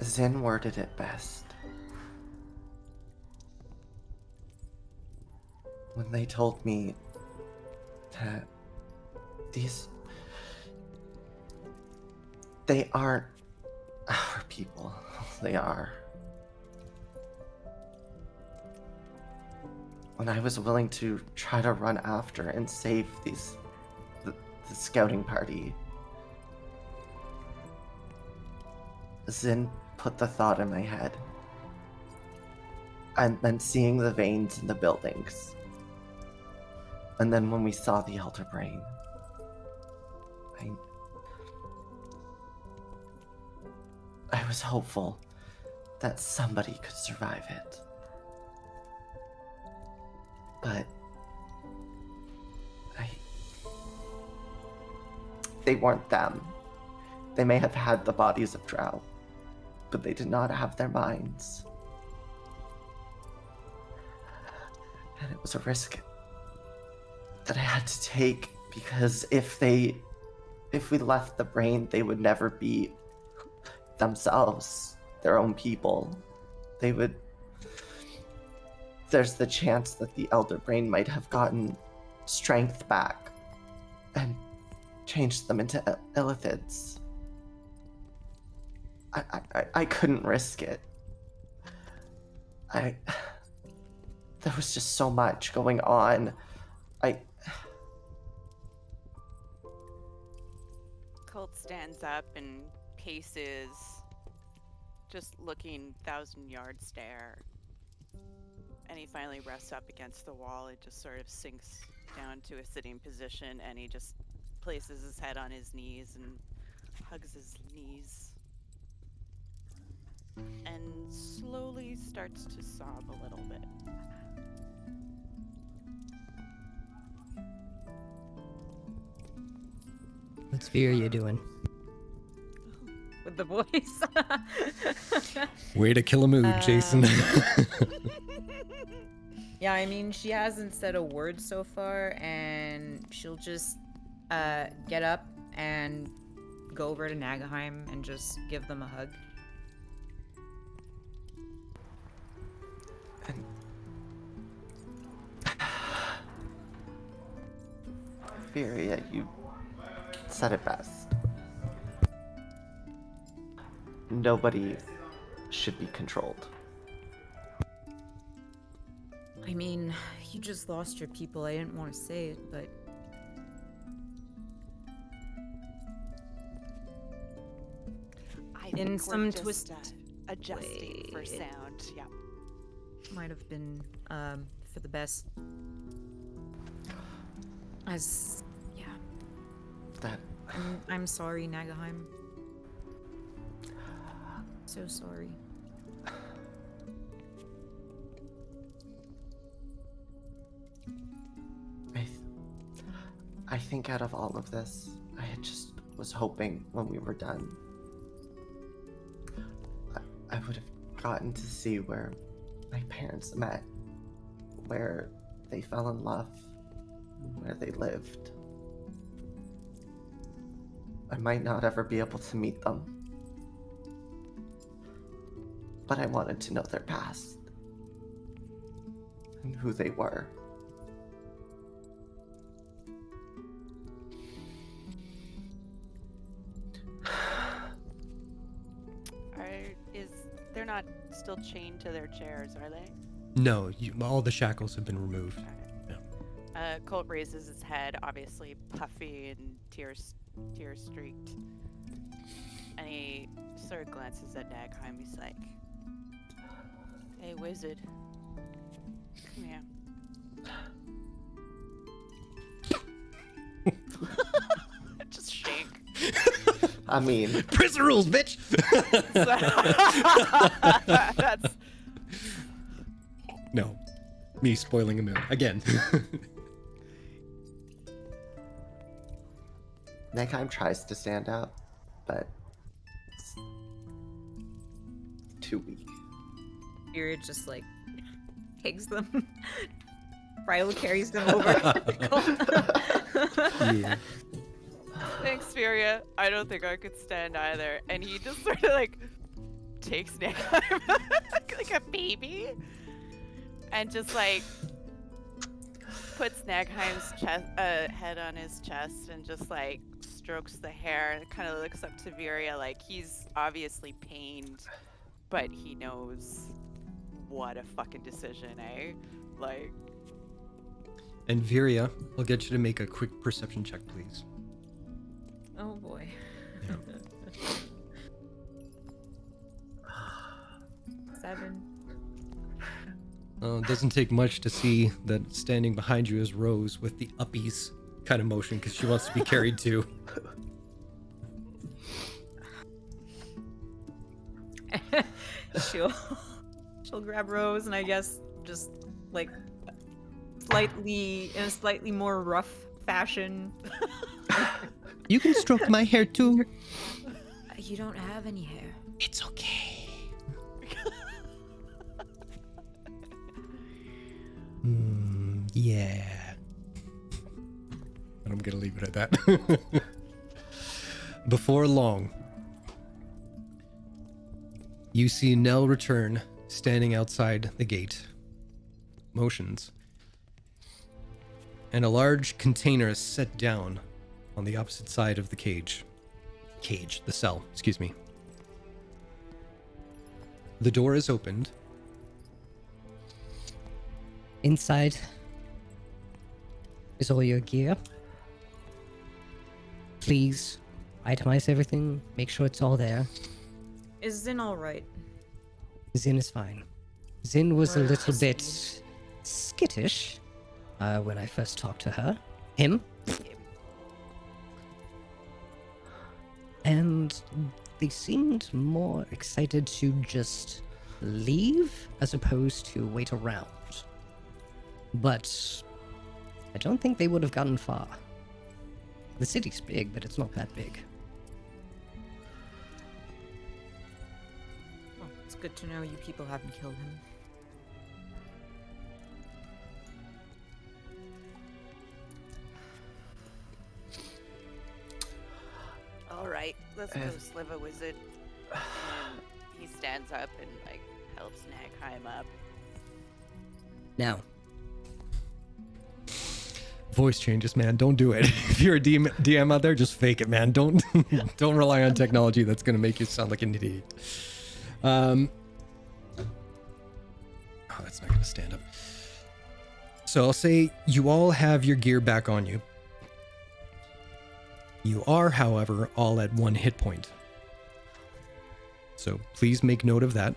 Zen worded it best. When they told me that they aren't our people. They are. When I was willing to try to run after and save the scouting party, Zin put the thought in my head. And then seeing the veins in the buildings. And then when we saw the Elder Brain, I was hopeful that somebody could survive it. But they weren't them. They may have had the bodies of drow, but they did not have their minds. And it was a risk that I had to take, because if they if we left the brain, they would never be themselves, their own people. They would. There's the chance that the elder brain might have gotten strength back and changed them into illithids. I couldn't risk it. There was just so much going on. Colt stands up and paces, just looking 1,000-yard stare. And he finally rests up against the wall. It just sort of sinks down to a sitting position, and he just places his head on his knees and hugs his knees. And slowly starts to sob a little bit. What's Viria doing? With the voice. Way to kill a mood, Jason. Yeah, I mean, she hasn't said a word so far, and she'll just get up and go over to Nagaheim and just give them a hug. Viria, you said it best. Nobody should be controlled. I mean, you just lost your people. I didn't want to say it, but I in think we're some just, twisted adjusting for way, sound. Yeah. might have been for the best. As yeah, That I'm sorry, Nagaheim. So sorry. I think out of all of this, I had just was hoping when we were done, I would have gotten to see where my parents met, where they fell in love, where they lived. I might not ever be able to meet them, but I wanted to know their past and who they were. They're not still chained to their chairs, are they? No, all the shackles have been removed. Colt raises his head, obviously puffy and tear-streaked. And he sort of glances at Nagheim. He's like, "Hey, wizard. Come here." Just shake. I mean, Prison rules, bitch! That's... No. Me spoiling a mood. Again. Nagheim tries to stand up, but it's too weak. Spirit just like takes them. Philo carries them over. Yeah. Thanks, Furia. I don't think I could stand either. And he just sort of like takes Nagheim like a baby and just like puts Nagheim's chest, head on his chest and just like strokes the hair and kind of looks up to Viria like he's obviously pained, but he knows what a fucking decision, eh? Like. And Viria, I'll get you to make a quick perception check, please. Oh boy. Yeah. 7. It doesn't take much to see that standing behind you is Rose with the uppies kind of motion because she wants to be carried too. she'll grab Rose and I guess just like in a slightly more rough fashion. You can stroke my hair too. You don't have any hair. It's okay. Yeah. And I'm gonna leave it at that. before long, you see Nell return, standing outside the gate. Motions. And a large container is set down on the opposite side of the the cell, excuse me. The door is opened. Inside is all your gear. Please itemize everything. Make sure it's all there. Is Zin alright? Zin is fine. Zin was a Where little is bit skittish when I first talked to her. Him. And they seemed more excited to just leave as opposed to wait around. But I don't think they would have gotten far. The city's big, but it's not that big. Well, it's good to know you people haven't killed him. All right, let's go slive a wizard. And he stands up and like helps Nagheim up. Now, Voice changes, man. Don't do it. If you're a DM out there, just fake it, man. Don't rely on technology that's gonna make you sound like an idiot. Oh, that's not gonna stand up. So I'll say you all have your gear back on you. You are, however, all at 1 hit point. So please make note of that.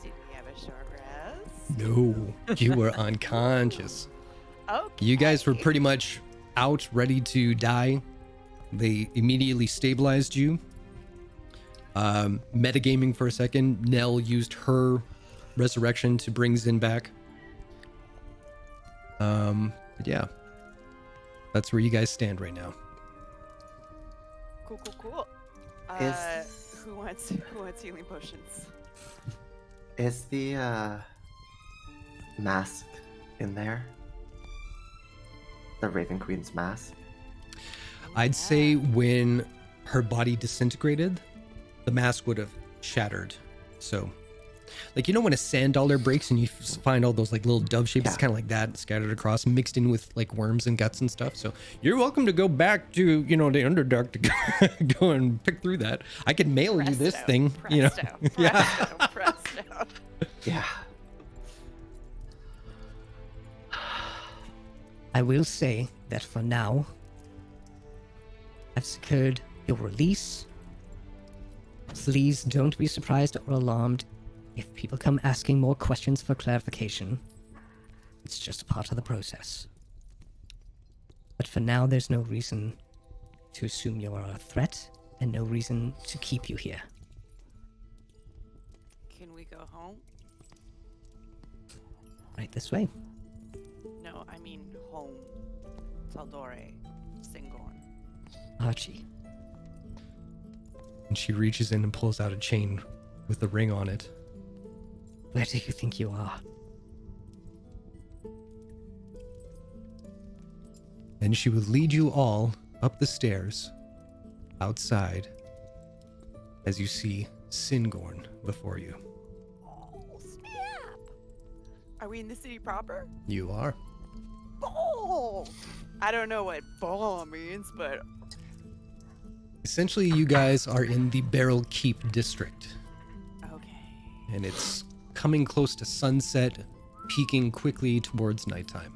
Did we have a short rest? No, you were unconscious. Okay. You guys were pretty much out, ready to die. They immediately stabilized you. Metagaming for a second, Nell used her resurrection to bring Zin back. But yeah. That's where you guys stand right now. Cool. Who wants healing potions? Is the mask in there? The Raven Queen's mask? I'd say when her body disintegrated, the mask would have shattered. So, like, you know when a sand dollar breaks and you find all those like little dove shapes? It's kind of like that, scattered across, mixed in with like worms and guts and stuff. So you're welcome to go back to, the Underdark to go and pick through that. I could mail you this thing, Presto. Yeah. I will say that for now, I've secured your release. Please don't be surprised or alarmed if people come asking more questions for clarification. It's just a part of the process. But for now, there's no reason to assume you are a threat and no reason to keep you here. Can we go home? Right this way. No, I mean home. TAL'DOREI, Singorn. Archie. And she reaches in and pulls out a chain with a ring on it. Where do you think you are? And she would lead you all up the stairs, outside, as you see Singorn before you. Oh, snap! Are we in the city proper? You are. Ball! I don't know what ball means, but Essentially, you guys are in the Barrel Keep district, okay. and it's coming close to sunset, peaking quickly towards nighttime.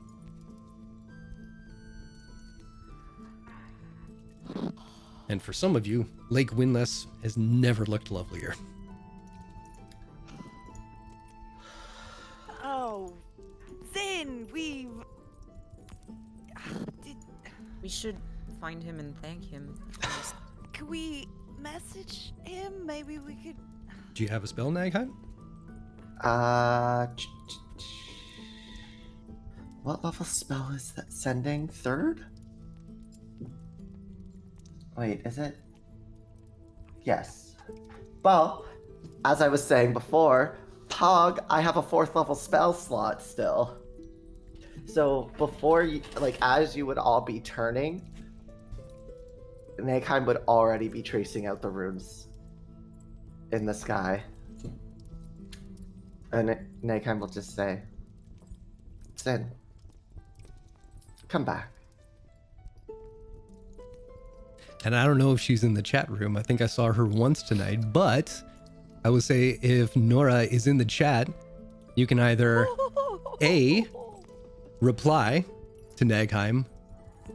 And for some of you, Lake Windless has never looked lovelier. Oh, Zin, we've... We should find him and thank him. first. Could we message him? Maybe we could... Do you have a spell, Nagheim? What level spell is that sending? 3rd? Wait, is it? Yes. Well, as I was saying before, Pog, I have a 4th level spell slot still. So before you, as you would all be turning, Nagheim would already be tracing out the runes in the sky. And Nagheim will just say, Sin, come back. And I don't know if she's in the chat room. I think I saw her once tonight, but I would say if Nora is in the chat, you can either A, reply to Nagheim,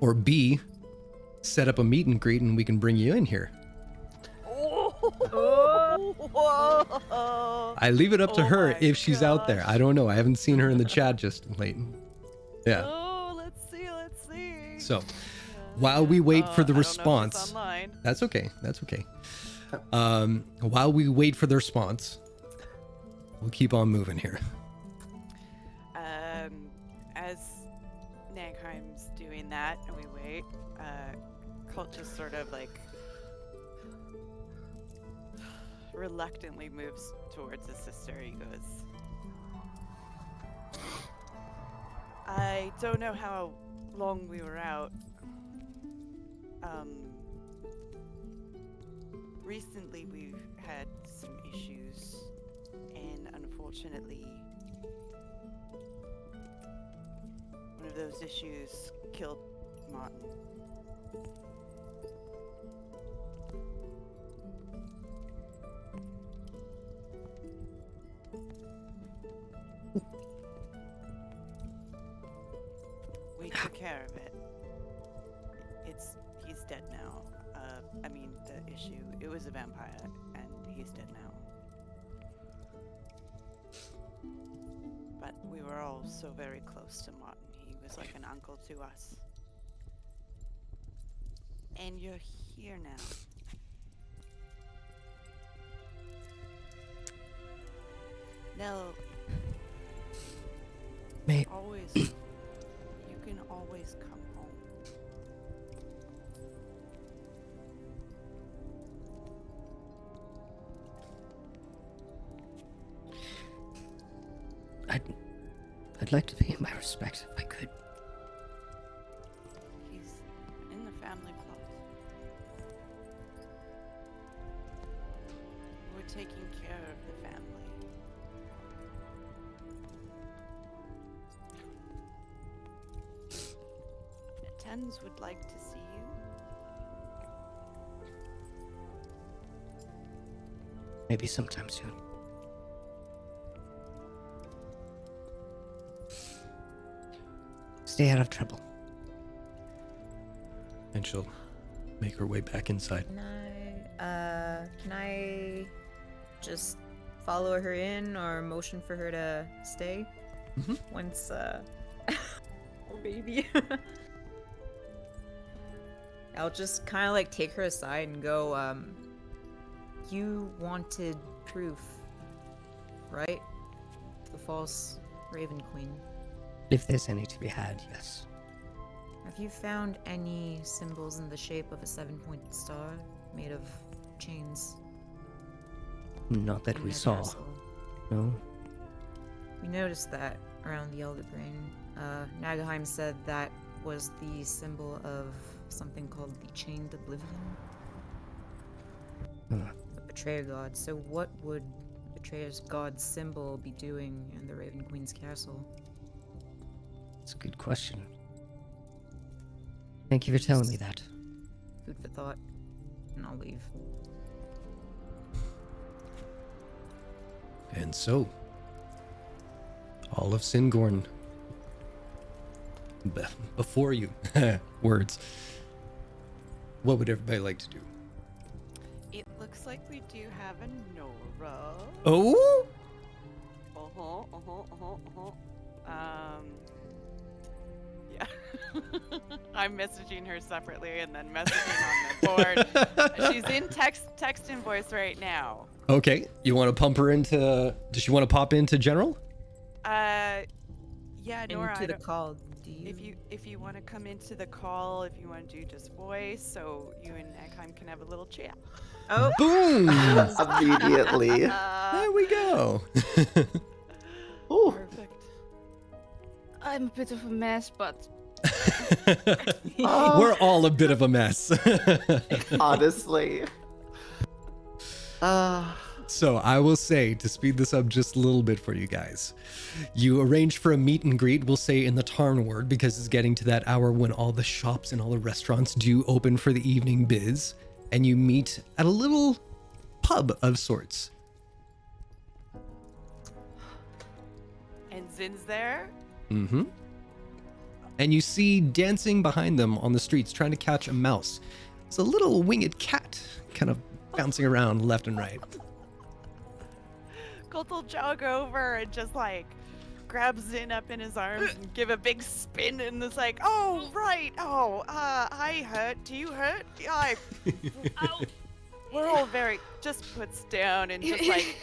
or B, set up a meet and greet and we can bring you in here. I leave it up to her if she's out there. I don't know. I haven't seen her in the chat just late. Yeah. Oh, let's see. So, while we wait for the I don't know if she's response, online. that's okay. While we wait for the response, we'll keep on moving here. As Nagheim's doing that and we wait, Colt just sort of like reluctantly moves towards his sister. He goes, I don't know how long we were out. Recently we've had some issues, and unfortunately one of those issues killed Martin. We took care of it. He's dead now. I mean, the issue, it was a vampire, and he's dead now. But we were all so very close to Martin. He was like an uncle to us. And you're here now. Nell, always, you can always come home. I'd like to pay him my respects if I could. He's in the family plot. We're taking care of the family. Tens would like to see you. Maybe sometime soon. Stay out of trouble. And she'll make her way back inside. Can I just follow her in or motion for her to stay? Once, oh baby. I'll just kind of like take her aside and go, you wanted proof, right? The false Raven Queen. If there's any to be had, yes. Have you found any symbols in the shape of a 7-pointed star made of chains? Not that in we your saw. castle? No. We noticed that around the Elder Brain. Nagaheim said that was the symbol of something called the Chained Oblivion. The Betrayer God. So what would Betrayer's God's symbol be doing in the Raven Queen's castle? It's a good question. Thank you for telling me that. Food for thought. And I'll leave. And so, all of Singorn before you. Words. What would everybody like to do? It looks like we do have a Nora. Oh? Yeah. I'm messaging her separately and then messaging on the board. She's in text and voice right now. Okay. You want to pump her into... Does she want to pop into general? Yeah, Nora. Into the call. Do you? If you want to come into the call, if you want to do just voice, so you and Nagheim can have a little chat. Oh. Boom! Immediately. There we go. Ooh. Perfect. I'm a bit of a mess, but We're all a bit of a mess. Honestly. So I will say, to speed this up just a little bit for you guys, you arrange for a meet and greet, we'll say in the Tarn ward, because it's getting to that hour when all the shops and all the restaurants do open for the evening biz, and you meet at a little pub of sorts. And Zin's there? Mm-hmm. And you see dancing behind them on the streets, trying to catch a mouse. It's a little winged cat, kind of bouncing around left and right. Colt will jog over and just like grab Zin up in his arms and give a big spin and it's like, oh, right. Oh, I hurt. Do you hurt? Yeah, we're all very, just puts down and just like,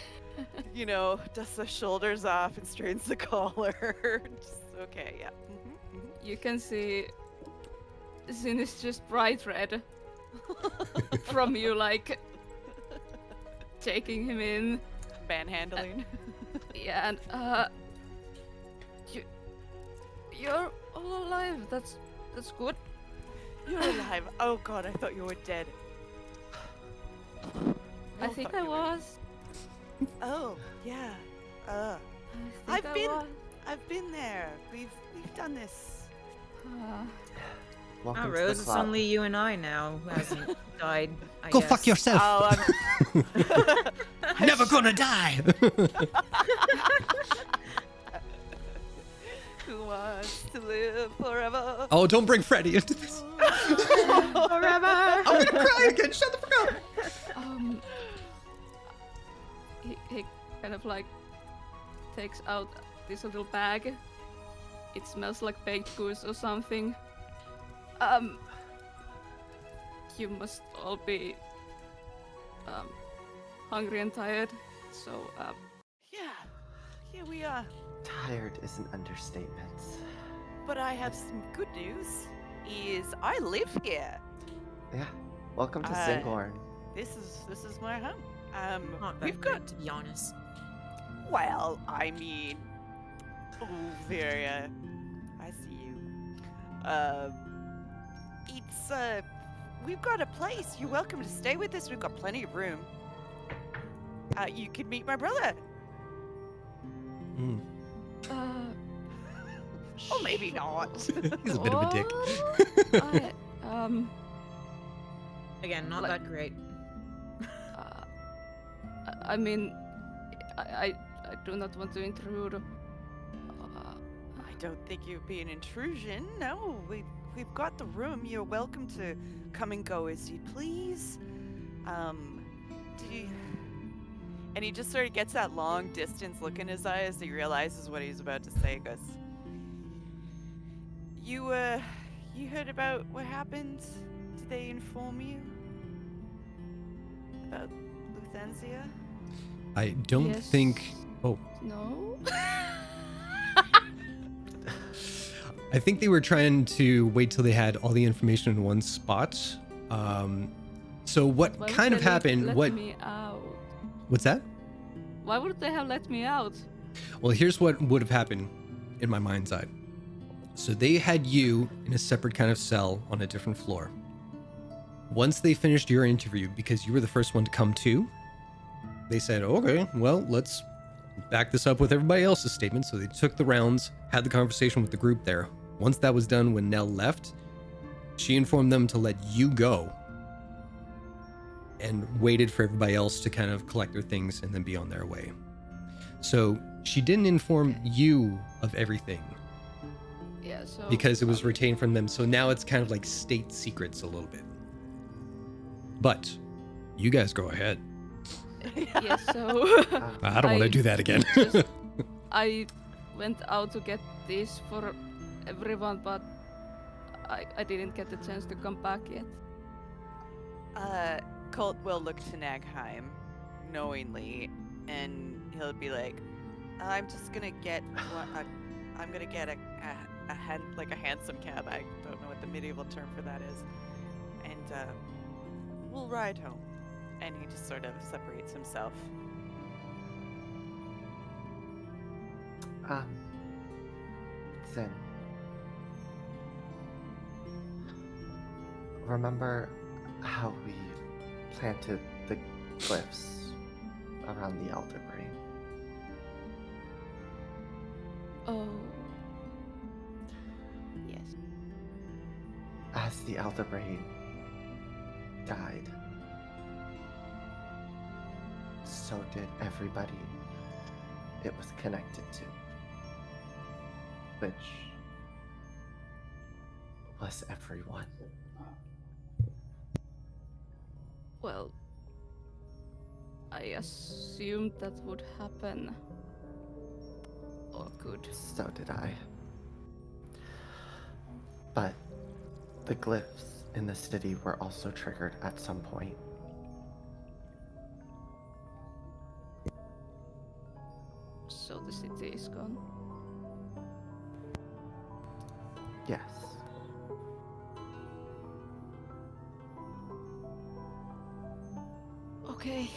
you know, dusts the shoulders off and straightens the collar. Just, okay, yeah. You can see Zin is just bright red from you, like, taking him in. Manhandling. Yeah, and, you're all alive. That's good. You're alive. Oh god, I thought you were dead. I think I was. Oh, yeah. I I've think I been- was. I've been there. We've done this. Welcome to Rose, the it's club. only you and I now who hasn't died. I Go guess. fuck yourself. Oh, Never gonna die. who wants to live forever? Oh, don't bring Freddy into this. Forever. I'm gonna cry again. Shut the fuck up. He kind of like takes out this little bag. It smells like baked goods or something. You must all be hungry and tired. So Yeah, we are. Tired is an understatement. But I have some good news. Is I live here. Yeah. Welcome to Uh, Singhorn. This is my home. Not that We've got. great, to be honest. Well, I mean, oh, Varia, I see you. It's we've got a place. You're welcome to stay with us. We've got plenty of room. You could meet my brother. Mm. Or maybe not. He's a bit of a dick. Again, not Like- that great. I mean, I do not want to intrude. I don't think you'd be an intrusion. No, we've got the room. You're welcome to come and go as you please. Do you... And he just sort of gets that long distance look in his eyes. He realizes what he's about to say. He goes, You heard about what happened? Did they inform you about Luthensia? I don't Yes. think. Oh, No. I think they were trying to wait till they had all the information in one spot. So what Why would kind of they happened? Let What? me out. What's that? Why would they have let me out? Well, here's what would have happened in my mind's eye. So they had you in a separate kind of cell on a different floor. Once they finished your interview, because you were the first one to come to, they said, okay, well, let's back this up with everybody else's statement. So they took the rounds, had the conversation with the group there. Once that was done, when Nell left, she informed them to let you go and waited for everybody else to kind of collect their things and then be on their way. So she didn't inform you of everything Yeah, so. because it was retained from them. So now it's kind of like state secrets a little bit. But you guys go ahead. Yeah, so. I don't want to I do that again. just- I went out to get this for everyone, but I didn't get the chance to come back yet. Colt will look to Nagheim knowingly, and he'll be like, "I'm just gonna get I'm gonna get a hansom cab. I don't know what the medieval term for that is, and we'll ride home." And he just sort of separates himself. Zen. remember how we planted the glyphs around the elderberry? Oh. Yes. As the elderberry died, so did everybody it was connected to, which was everyone. Well, I assumed that would happen. Or could. So did I. But the glyphs in the city were also triggered at some point. So the city is gone. Yes. Okay.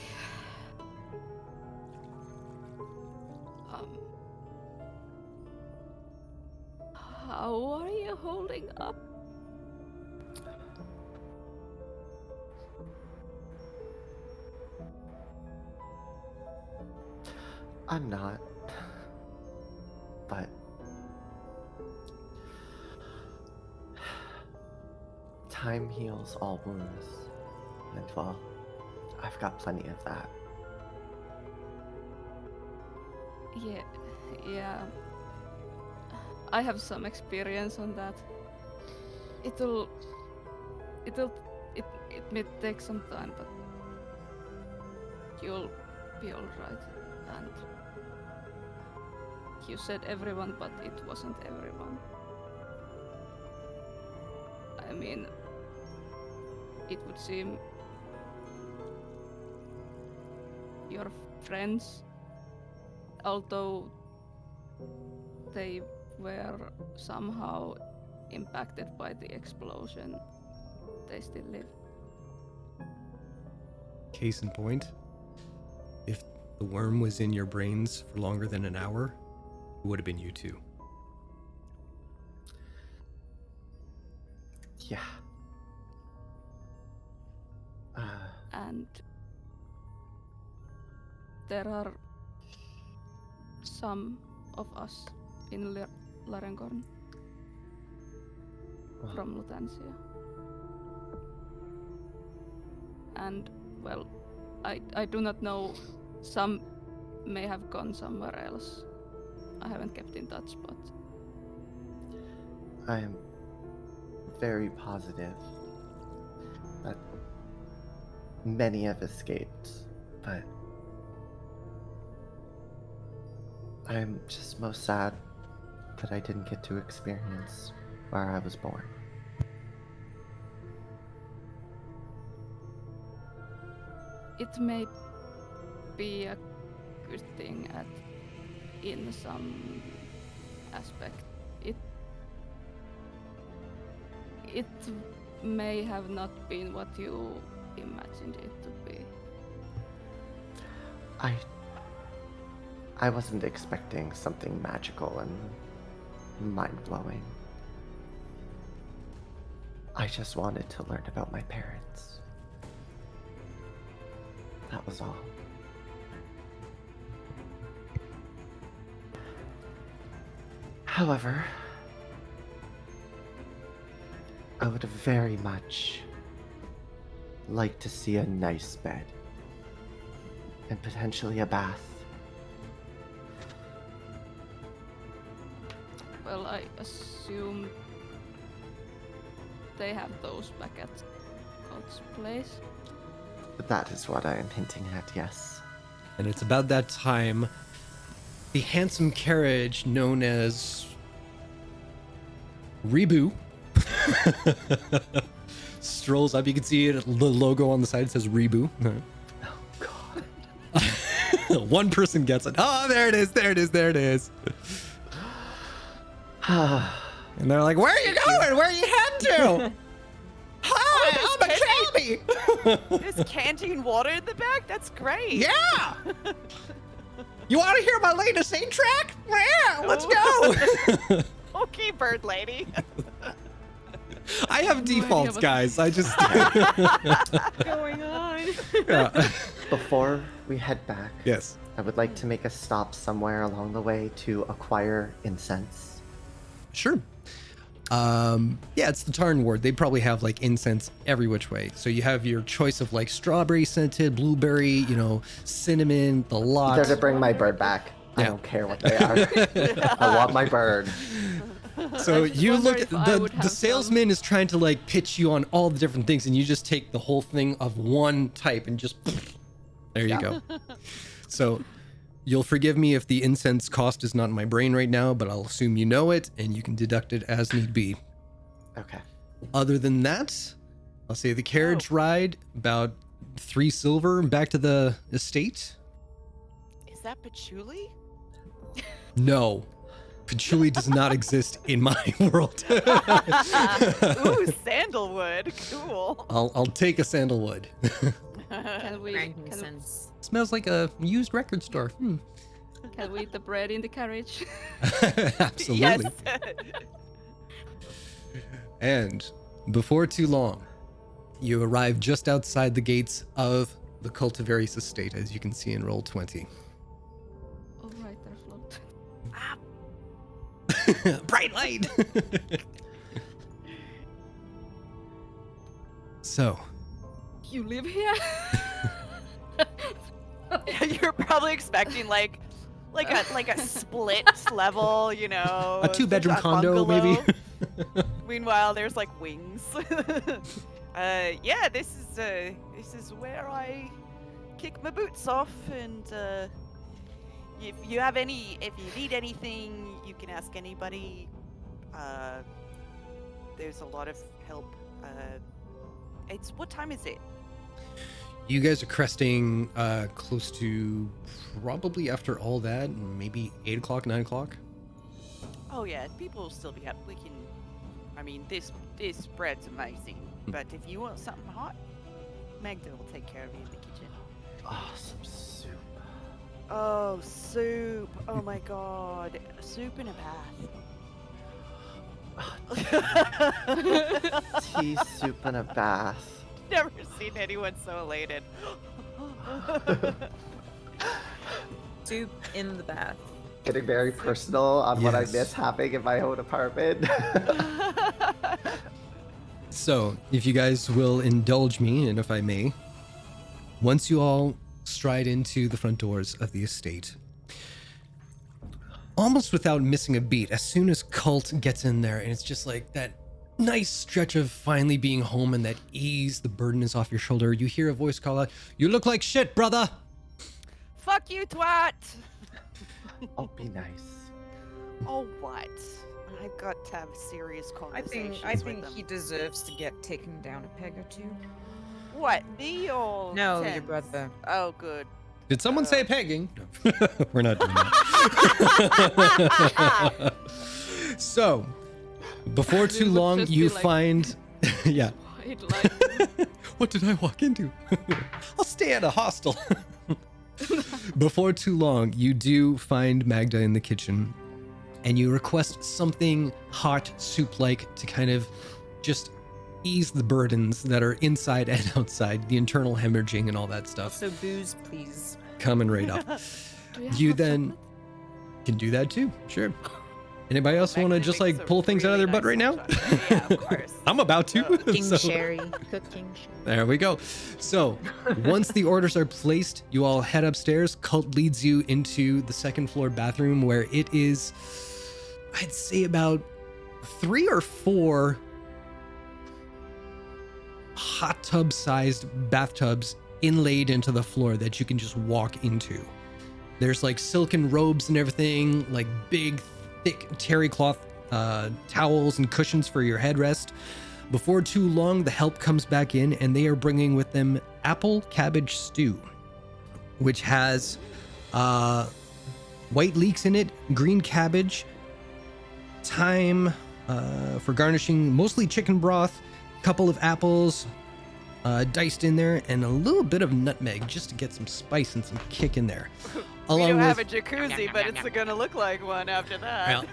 How are you holding up? I'm not. But time heals all wounds. And well, I've got plenty of that. Yeah. I have some experience on that. It may take some time, but you'll be alright. And you said everyone, but it wasn't everyone. I mean, it would seem your friends, although they were somehow impacted by the explosion, they still live. Case in point, if the worm was in your brains for longer than an hour, it would have been you too. Yeah. And there are some of us in Larengorn from Lutensia. And, well, I do not know. Some may have gone somewhere else. I haven't kept in touch, but... I am very positive that many have escaped, but I'm just most sad that I didn't get to experience where I was born. It may be a good thing in some aspect. It may have not been what you imagined it to be. I wasn't expecting something magical and mind-blowing. I just wanted to learn about my parents. That was all. However, I would very much like to see a nice bed and potentially a bath. Well, I assume they have those back at God's place. That is what I am hinting at, yes. And it's about that time the handsome carriage known as Rebu strolls up. You can see it, the logo on the side says Rebu. Oh God. One person gets it. Oh, there it is. And they're like, where are you going? Where are you heading to? Hi, I'm a cabbie. There's canteen water in the back? That's great. Yeah. You want to hear my latest 8-track? Yeah, let's go. Okay, bird lady. I have defaults, what- guys. I just. What's going on? Yeah. Before we head back, Yes. I would like to make a stop somewhere along the way to acquire incense. Sure. Yeah, it's the Tarn Ward. They probably have like incense every which way. So you have your choice of like strawberry scented, blueberry, cinnamon, the lot. They're to bring my bird back. I Yeah. don't care what they are. I want my bird. So you wonder look at if I would the have salesman is trying to like pitch you on all the different things, and you just take the whole thing of one type and just there you go. So you'll forgive me if the incense cost is not in my brain right now, but I'll assume you know it and you can deduct it as need be. Okay. Other than that, I'll say the carriage ride about 3 silver back to the estate. Is that patchouli? No. Patchouli does not exist in my world. Ooh, sandalwood. Cool. I'll take a sandalwood. Can we Frankincense. Smells like a used record store. can we eat the bread in the carriage? Absolutely. Yes. And before too long, you arrive just outside the gates of the Cultivaries estate, as you can see in roll 20. All right, there's float. Bright light. So, You live here? You're probably expecting like a split level, you know. a 2-bedroom a condo, maybe. bungalow. Meanwhile, there's like wings. Yeah, this is where I kick my boots off, and if you need anything, you can ask anybody. There's a lot of help. What time is it? You guys are cresting close to probably after all that, maybe 8 o'clock, 9 o'clock. Oh yeah, people will still be up. We can. I mean, this bread's amazing. But if you want something hot, Magda will take care of you in the kitchen. Oh, some soup. Oh, soup! Oh my God, soup in a bath. Tea, soup, and a bath. Never seen anyone so elated. Soup in the bath. Getting very personal on what I Yes. miss having in my own apartment. So, if you guys will indulge me, and if I may, once you all stride into the front doors of the estate, almost without missing a beat, as soon as Cult gets in there, and it's just like that nice stretch of finally being home and that ease, the burden is off your shoulder, you hear a voice call out, "You look like shit, brother!" Fuck you, twat! Oh, be nice. Oh, what? I've got to have serious I conversations think with he them. deserves to get taken down a peg or two. What, me or No, your Thames? brother. Oh, good. Did someone say pegging? No. We're not doing that. So, before too would long, just you be like- find... yeah. I'd like What did I walk into? I'll stay at a hostel. Before too long, you do find Magda in the kitchen, and you request something hot, soup-like, to kind of just ease the burdens that are inside and outside, the internal hemorrhaging and all that stuff. So booze, please. Coming right up. Do we have You hot then can do that too, sure. Anybody else want to Magda just makes like a pull things out of really their butt nice right now? chocolate. Yeah, of course. I'm about to. Cooking So- sherry. Cooking sherry. There we go. So, once the orders are placed, you all head upstairs. Cult leads you into the second floor bathroom where it is, I'd say, about 3 or 4 hot tub sized bathtubs inlaid into the floor that you can just walk into. There's like silken robes and everything, like big, thick terry cloth towels and cushions for your headrest. Before too long, the help comes back in, and they are bringing with them apple cabbage stew, which has white leeks in it, green cabbage, thyme for garnishing, mostly chicken broth, a couple of apples diced in there, and a little bit of nutmeg just to get some spice and some kick in there. We Along don't with have a jacuzzi, but it's gonna look like one after that. Well,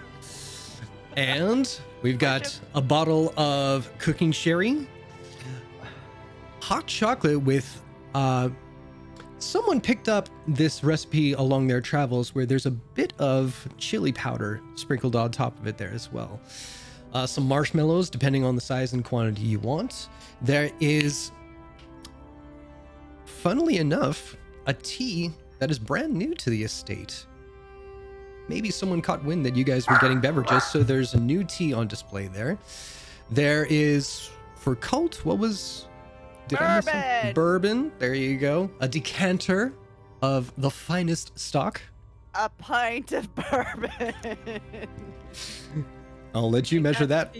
And we've got a bottle of cooking sherry, hot chocolate with someone picked up this recipe along their travels where there's a bit of chili powder sprinkled on top of it there as well. Some marshmallows, depending on the size and quantity you want. There is, funnily enough, a tea that is brand new to the estate. Maybe someone caught wind that you guys were getting beverages, so there's a new tea on display there. There is, for Cult, what was... Did I miss something? Bourbon! Bourbon, there you go. A decanter of the finest stock. A pint of bourbon. I'll let you measure that.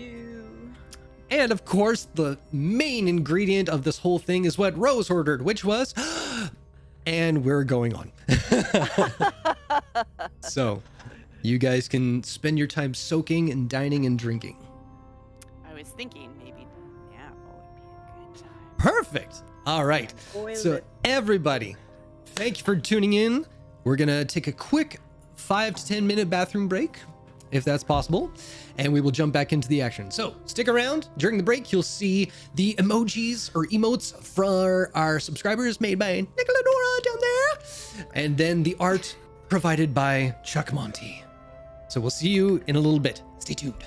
And of course, the main ingredient of this whole thing is what Rose ordered, which was... And we're going on. So, you guys can spend your time soaking and dining and drinking. I was thinking maybe now would be a good time. Perfect. All right. So everybody, thank you for tuning in. We're going to take a quick 5 to 10 minute bathroom break, if that's possible, and we will jump back into the action. So stick around. During the break, you'll see the emojis or emotes for our subscribers made by Nicoladora down there, and then the art provided by Chuck Monty. So we'll see you in a little bit. Stay tuned.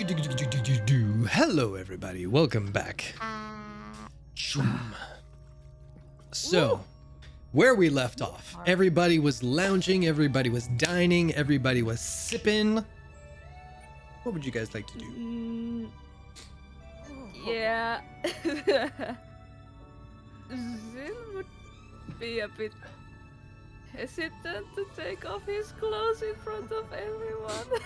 Hello, everybody. Welcome back. So, where we left off, everybody was lounging, everybody was dining, everybody was sipping. What would you guys like to do? Yeah. Zin would be a bit hesitant to take off his clothes in front of everyone.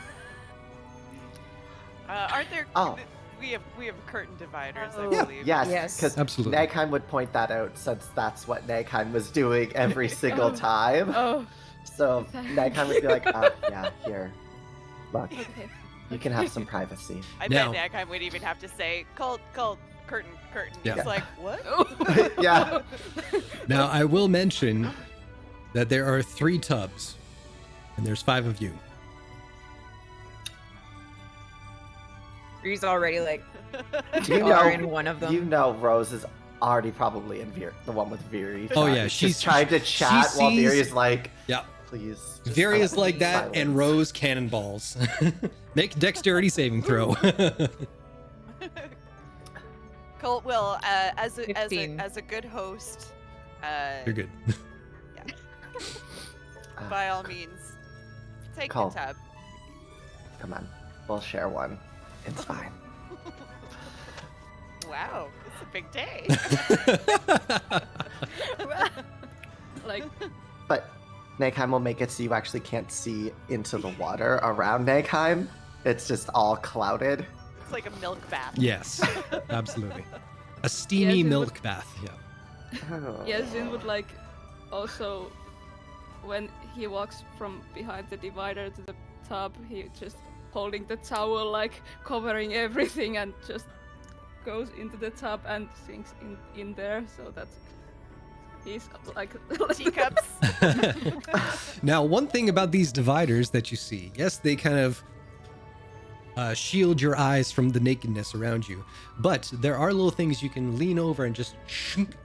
Aren't there? Oh. We have curtain dividers, I Yeah, believe. yes, Yes. because Absolutely. Nagheim would point that out since that's what Nagheim was doing every single time. Oh, So Nagheim would be like, yeah, here, look, okay. you can have some privacy. I Now- bet Nagheim would even have to say, "Cold, curtain." Yeah. It's like, what? Yeah. Now, I will mention that there are 3 tubs, and there's 5 of you. He's already like You are in know, one of them. you know Rose is already probably in the one with Viri. Oh, yeah, She's she's- trying to she chat while sees- Viri's like, Yeah. please. just Very is like that, silence." and Rose cannonballs. Make dexterity saving throw. Colt will, as a 15. good host, You're good. by all means, take Colt. the tub. Come on, we'll share one. It's fine. Wow, it's a big day. Like, But Nagheim will make it so you actually can't see into the water around Nagheim. It's just all clouded. It's like a milk bath. Yes, absolutely. A steamy Yes, it milk would- bath. Yeah. yeah, Zin would like also, when he walks from behind the divider to the tub, he just holding the towel, like covering everything, and just goes into the tub and sinks in there, so that he's like Teacups. Now, one thing about these dividers that you see, yes, they kind of shield your eyes from the nakedness around you, but there are little things you can lean over and just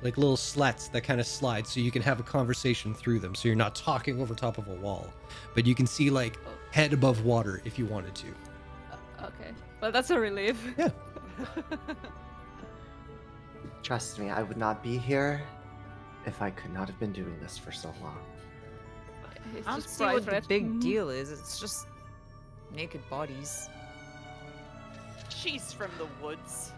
like little slats that kind of slide, so you can have a conversation through them, so you're not talking over top of a wall, but you can see like head above water if you wanted to. Okay, well that's a relief. Yeah. Trust me, I would not be here if I could not have been doing this for so long. He's I don't just see what the bright red. big Mhm. deal is. It's just naked bodies. She's from the woods.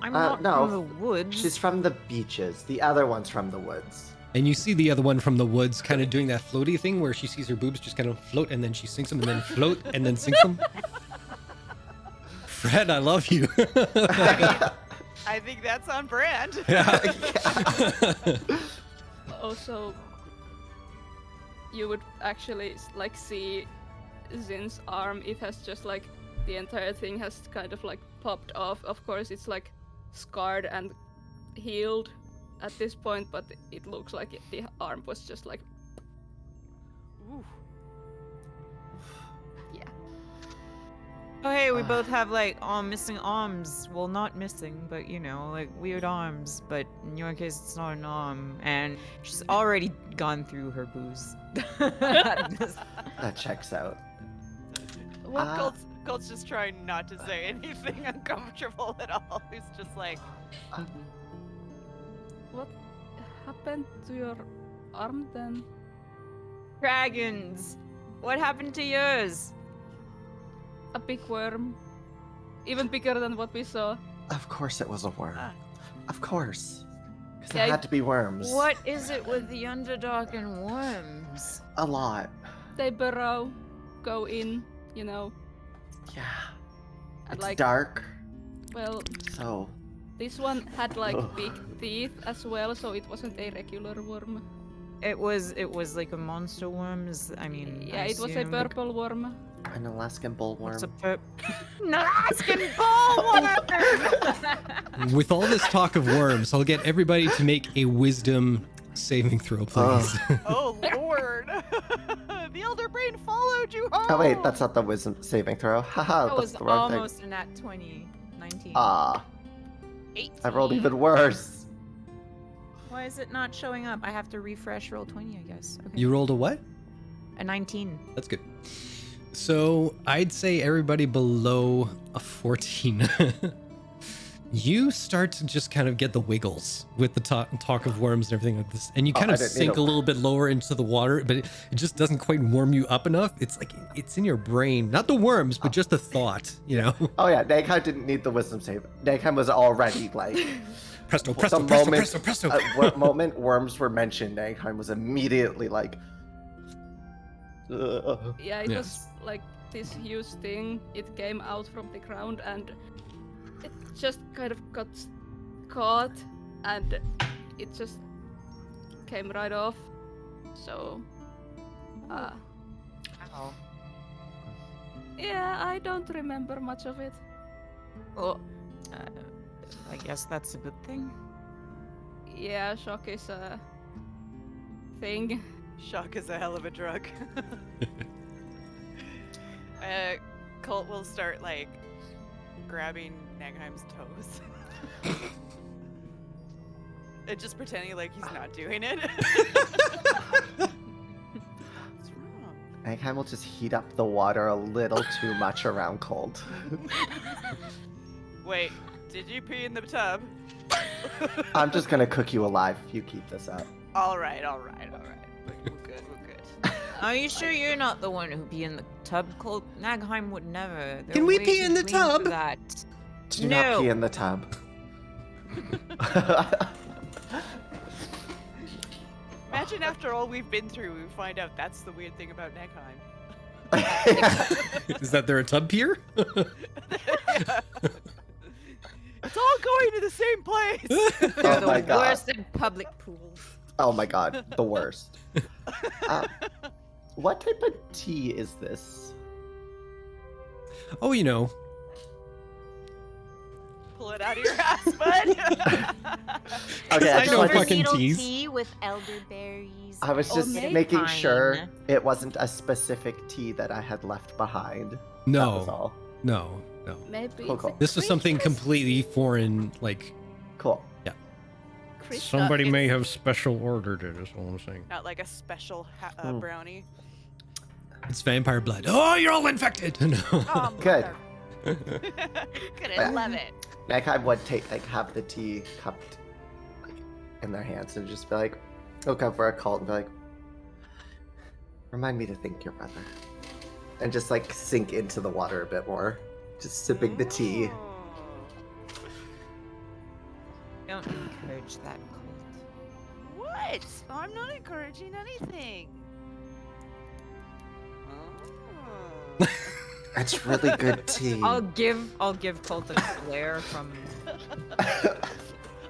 I'm not no, from the woods. She's from the beaches. The other one's from the woods. And you see the other one from the woods kind of doing that floaty thing where she sees her boobs just kind of float and then she sinks them and then float and then sinks them. Fred, I love you. I think that's on brand. Also, you would actually like see Zin's arm. It has just like the entire thing has kind of like popped off. Of course, it's like scarred and healed at this point, but it looks like the arm was just like Ooh. Oh, hey, we both have like missing arms. Well, not missing, but you know, like weird arms. But in your case, it's not an arm, and she's already gone through her booze. That checks out. Well, Ah. Colt's just trying not to say anything uncomfortable at all. He's just like, what happened to your arm then? Dragons, what happened to yours? A big worm, even bigger than what we saw. Of course it was a worm. Ah. Of course. Because Yeah, it had to be worms. What is it with the Underdark and worms? A lot. They burrow, go in, you know, Yeah. and It's like dark, well, so this one had like Ugh. big teeth as well, so it wasn't a regular worm. It was like a monster worm. I mean, Yeah, I it was a assume. purple worm. an Alaskan bullworm. What's a Alaskan bullworm? With all this talk of worms, I'll get everybody to make a wisdom saving throw, please. oh lord, the elder brain followed you home. Oh wait, that's not the wisdom saving throw. Haha, That that's was the wrong thing. almost an at 20, 19. Ah, 18. I rolled even worse. Why is it not showing up? I have to refresh roll 20, I guess. Okay. You rolled a what? A 19. That's good. So I'd say everybody below a 14. You start to just kind of get the wiggles with the talk of worms and everything like this, and you kind I of didn't need sink a- a little bit lower into the water, but it just doesn't quite warm you up enough. It's like it's in your brain, not the worms, but just the thought, you know. Oh yeah, Nagheim didn't need the wisdom save. Nagheim was already like Presto, the presto, presto, moment, presto, presto. moment worms were mentioned, Nagheim was immediately like. "Ugh." Yeah, it Yes. was like this huge thing. It came out from the ground and it just kind of got caught and it just came right off. So, Ow. yeah, I don't remember much of it. Well, I guess that's a good thing. Yeah, shock is a thing. Shock is a hell of a drug. Colt will start like grabbing Nagheim's toes. And just pretending like he's not doing it. What's wrong? Nagheim will just heat up the water a little too much around Cold. Wait, did you pee in the tub? I'm just gonna cook you alive if you keep this up. All right. We're good. Are you sure you're not the one who pee in the tub? Colt Nagheim would never. They're Can we way pee too in the clean for tub? That. Do No. not pee in the tub. Imagine after all we've been through, we find out that's the weird thing about Nagheim. Is that they're a tub peer? It's all going to the same place. Oh the my god. worst in public pools. Oh my god, the worst. What type of tea is this? Oh, you know. Pull it out of your ass, bud. Okay, I know just fucking wanted- teas. tea with elderberries. I was just maybe making sure fine. it wasn't a specific tea that I had left behind. That was No, all. no. Maybe Cool, it's cool. a This was something Christmas- completely foreign, like Cool. Christmas- may have special ordered it, is all I'm saying. Not like a special brownie. It's vampire blood. Oh, you're all infected! No. Oh, Good. Couldn't love it. Nagheim would have the tea cupped like, in their hands and just be like, look up for a cult and be like, remind me to thank your brother. And just like sink into the water a bit more. Just sipping the tea. Oh. Don't encourage that, Colt. What? I'm not encouraging anything. Oh. It's really good tea. I'll give Colt a glare from.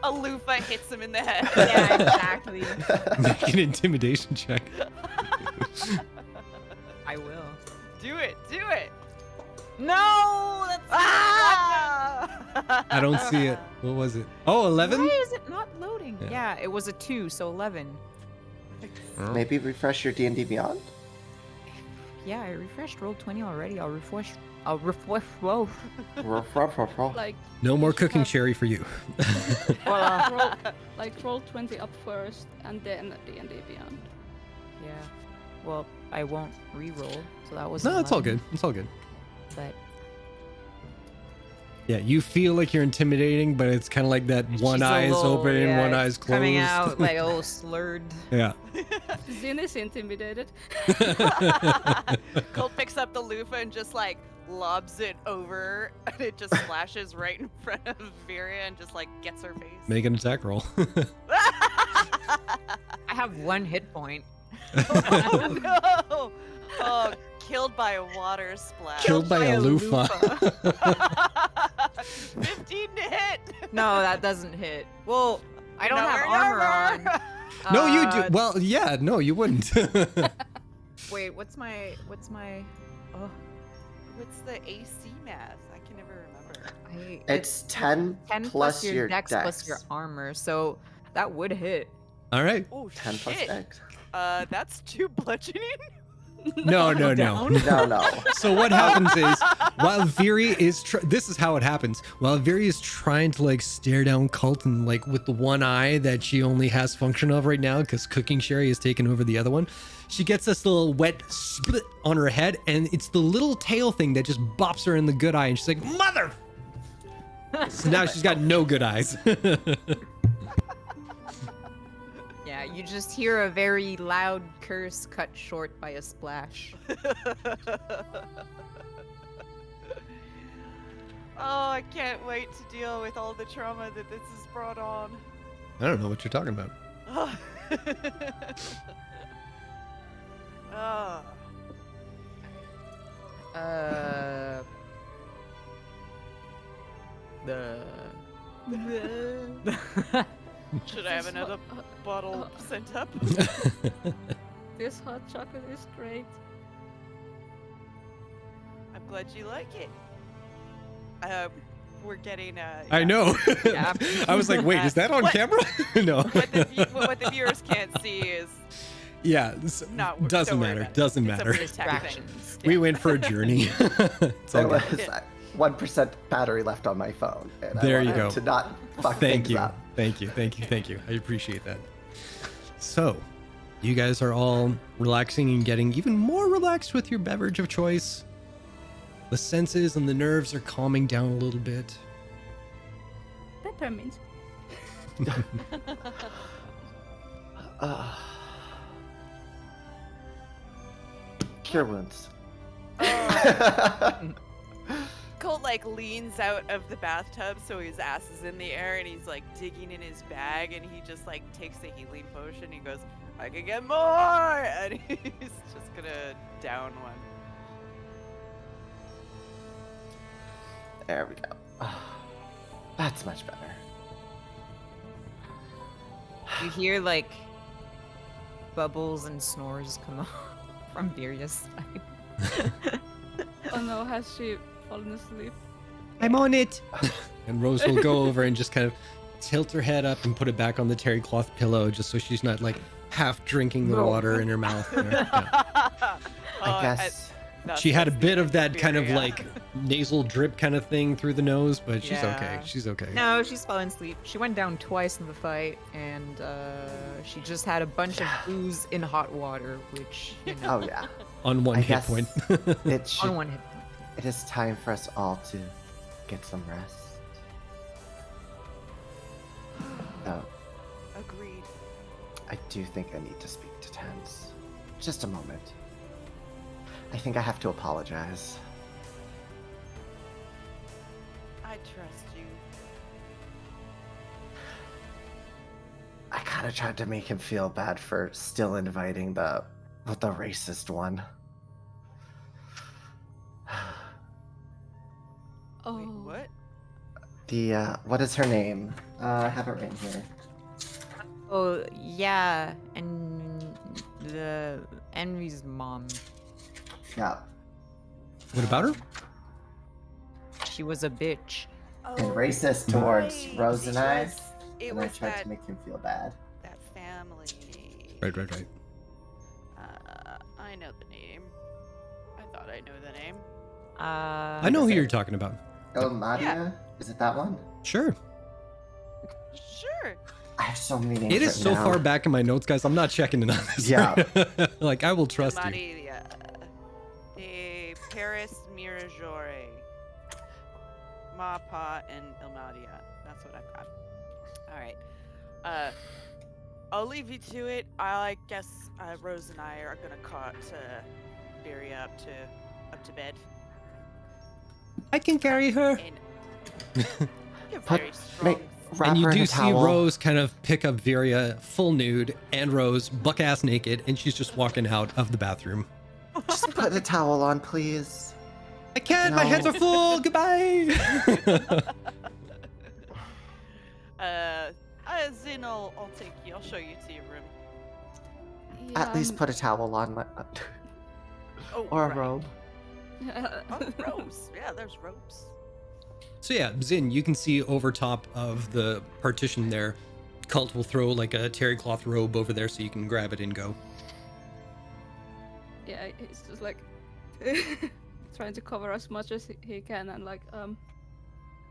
A loofah hits him in the head. Yeah, exactly. Make an intimidation check. I will. Do it. No, that's. Ah! I don't see it. What was it? Oh, 11? Why is it not loading? Yeah. Yeah, it was a 2, so 11. Maybe refresh your D&D Beyond? Yeah, I refreshed roll 20 already. I'll refresh. Whoa. Like No more should cooking have- cherry for you. Well, roll 20 up first and then D&D Beyond. yeah. Well, I won't re-roll, so that was. No, it's all 11, good. It's all good. But Yeah, you feel like you're intimidating, but it's kind of like that one she's a eye is little- open, yeah, one it's eye's closed. coming out like a little slurred. Yeah. Zin is intimidated. Colt picks up the loofah and just like lobs it over, and it just splashes right in front of Viria and just like gets her face. Make an attack roll. I have 1 hit point. Oh no! Oh, killed by a water splash. Killed by a loofah. 15 to hit. No, that doesn't hit. Well, I don't Not have wearing armor on. No, you do. Uh, Well, yeah, no, you wouldn't. Wait, what's my? Oh, What's the AC math? I can never remember. It's 10 10 plus your your dex plus your armor, so that would hit. All right. Oh 10 plus shit! Dex. That's 2 bludgeoning. No. No. So what happens is, while Viri is, this is how it happens. While Viri is trying to like stare down Cult and like with the one eye that she only has function of right now because Cooking Sherry has taken over the other one, she gets this little wet split on her head, and it's the little tail thing that just bops her in the good eye, and she's like, "Mother!" So now she's got no good eyes. Yeah, you just hear a very loud curse cut short by a splash. Oh, I can't wait to deal with all the trauma that this has brought on. I don't know what you're talking about. Oh. Oh. Should I have another bottle sent up? This hot chocolate is great. I'm glad you like it. We're getting I know. Yeah. I was like, wait, is that on What- camera? No. what the viewers can't see is Yeah, not. doesn't don't worry matter. about it. Doesn't It's a matter. pretty tech thing. Distractions. We went for a journey. It's all There good. was 1% battery left on my phone. And There I you wanted go. to not fuck Thank things you. up. Thank you. I appreciate that. So, you guys are all relaxing and getting even more relaxed with your beverage of choice. The senses and the nerves are calming down a little bit. Peppermint. Cure wounds. Colt like leans out of the bathtub so his ass is in the air and he's like digging in his bag and he just like takes the healing potion. He goes, I can get more, and he's just gonna down one. There we go. That's much better. You hear like bubbles and snores come out from various sides. Oh no, has she fallen asleep? I'm on it. And Rose will go over and just kind of tilt her head up and put it back on the terry cloth pillow just so she's not like half drinking the water in her mouth. Yeah. I guess She had a bit of that kind of Yeah. like nasal drip kind of thing through the nose, but she's okay. Yeah. She's okay. No, she's fallen asleep. She went down twice in the fight, and she just had a bunch of booze in hot water, which, you know, Oh yeah. On one I hit guess point. It should, on one hit. it is time for us all to get some rest. Oh, Agreed. I do think I need to speak to Tens. Just a moment. I think I have to apologize. I trust you. I kind of tried to make him feel bad for still inviting the racist one. Oh. Wait, what? The what is her name? I have it written here. Oh, yeah, and the Envy's mom. Yeah. What about her? She was a bitch. And racist towards right, Rose and I. It And I was tried that, to make him feel bad. that family. Right. I know the name. I thought I knew the name. I know who is you're it? talking about. Oh, Madia? Is it that one? Sure. Sure. I have so many names. It is written so down. far back in my notes, guys. I'm not checking in on this. Yeah. Like, I will trust you. Maria. De Paris Mirajore. Mapa and Ilmadia. That's what I've got. Alright. I'll leave you to it. I guess Rose and I are gonna cart Beria up to bed. I can carry her. And you're Put- very strong. make- Wrap And you her in do a see towel. Rose kind of pick up Viria full nude and Rose buck ass naked, and she's just walking out of the bathroom. Just put a towel on, please. I can't, my hands No. are full. Goodbye. Zin, I'll take you. I'll show you to your room. At least put a towel on, Oh, or a right. robe. Oh, robes. Yeah, there's robes. So yeah, Zin, you can see over top of the partition there, Cult will throw like a terry cloth robe over there so you can grab it and go. yeah, he's just like trying to cover as much as he can, and like,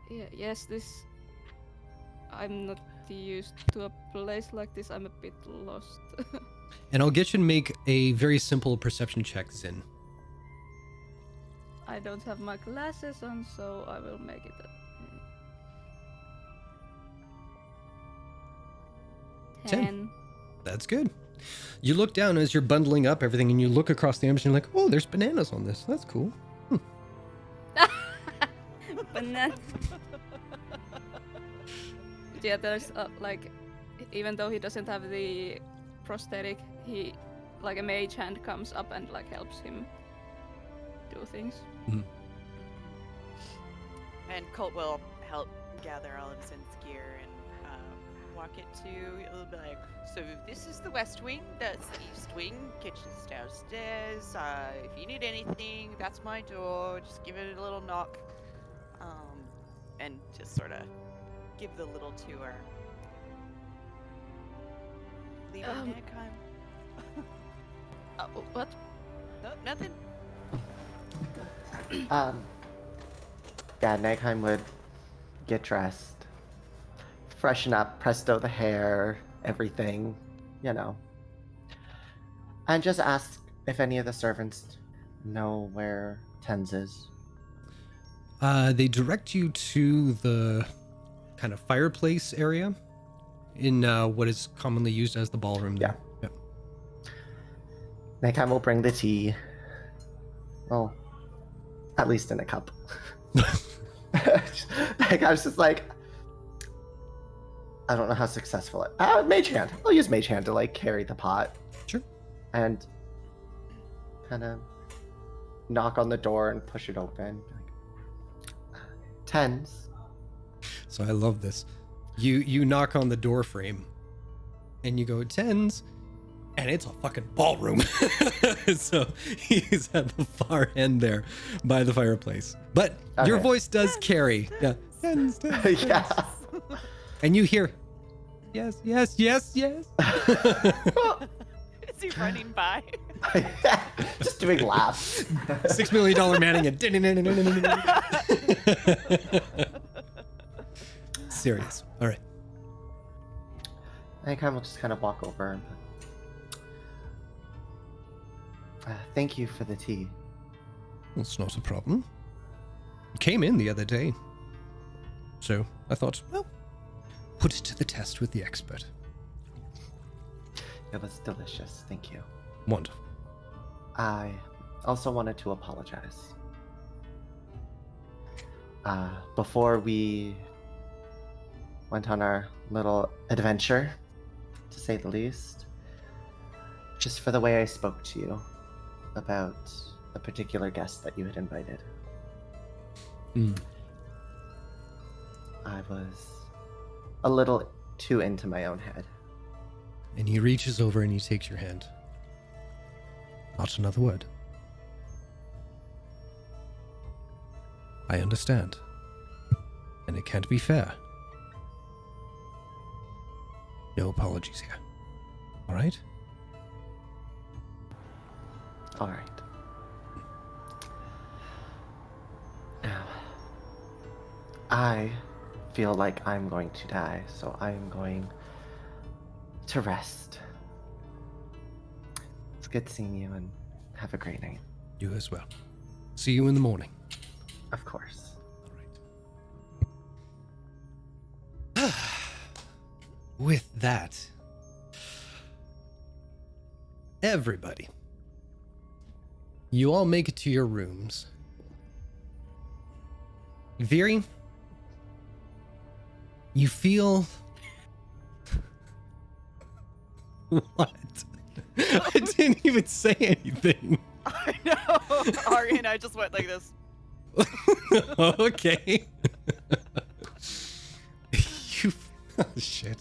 yeah, yes, this. I'm not used to a place like this. I'm a bit lost. And I'll get you to make a very simple perception check, Zin. I don't have my glasses on, so I will make it. 10. That's good. You look down as you're bundling up everything, and you look across the image, and you're like, oh, there's bananas on this. That's cool. Banana. Yeah, there's like, even though he doesn't have the prosthetic, he, like a mage hand comes up and like helps him do things. Mhm. And Colt will help gather all of Zin's gear and walk it to. It'll be like, so this is the west wing, that's the east wing, kitchen's downstairs. If you need anything, that's my door. Just give it a little knock, and just sort of give the little tour. Leave it Nagheim. What? No, nothing. Yeah, Nagheim would get dressed, freshen up, presto the hair, everything, you know. And just ask if any of the servants know where Tens is. They direct you to the kind of fireplace area in what is commonly used as the ballroom there. Yeah. Nagheim will bring the tea. Well, at least in a cup. Nagheim's just like, I don't know how successful it. Mage hand. I'll use Mage hand to like carry the pot. Sure. And kind of knock on the door and push it open. Like, Tens. So I love this. You knock on the door frame, and you go, Tens, and it's a fucking ballroom. So he's at the far end there by the fireplace. But your Okay. voice does carry. Yeah. Tens, Tens, Yeah. And you hear, yes, yes, yes, yes. Is he running by? Just doing laps. $6 million manning and serious. All right. Nagheim will just kind of walk over and thank you for the tea. It's not a problem. It came in the other day. So I thought, well, put it to the test with the expert. It was delicious, thank you. Wonderful. I also wanted to apologize. Before we went on our little adventure, to say the least, just for the way I spoke to you about the particular guest that you had invited. I was a little too into my own head. And he reaches over and he takes your hand. Not another word. I understand. And it can't be fair. No apologies here. All right? All right. Now, I feel like I'm going to die, so I'm going to rest. It's good seeing you, and have a great night. You as well. See you in the morning. Of course. All right. With that, everybody, you all make it to your rooms. Veeri, you feel... What? I didn't even say anything. I know. Ari and I just went like this. Okay. You... Oh, shit.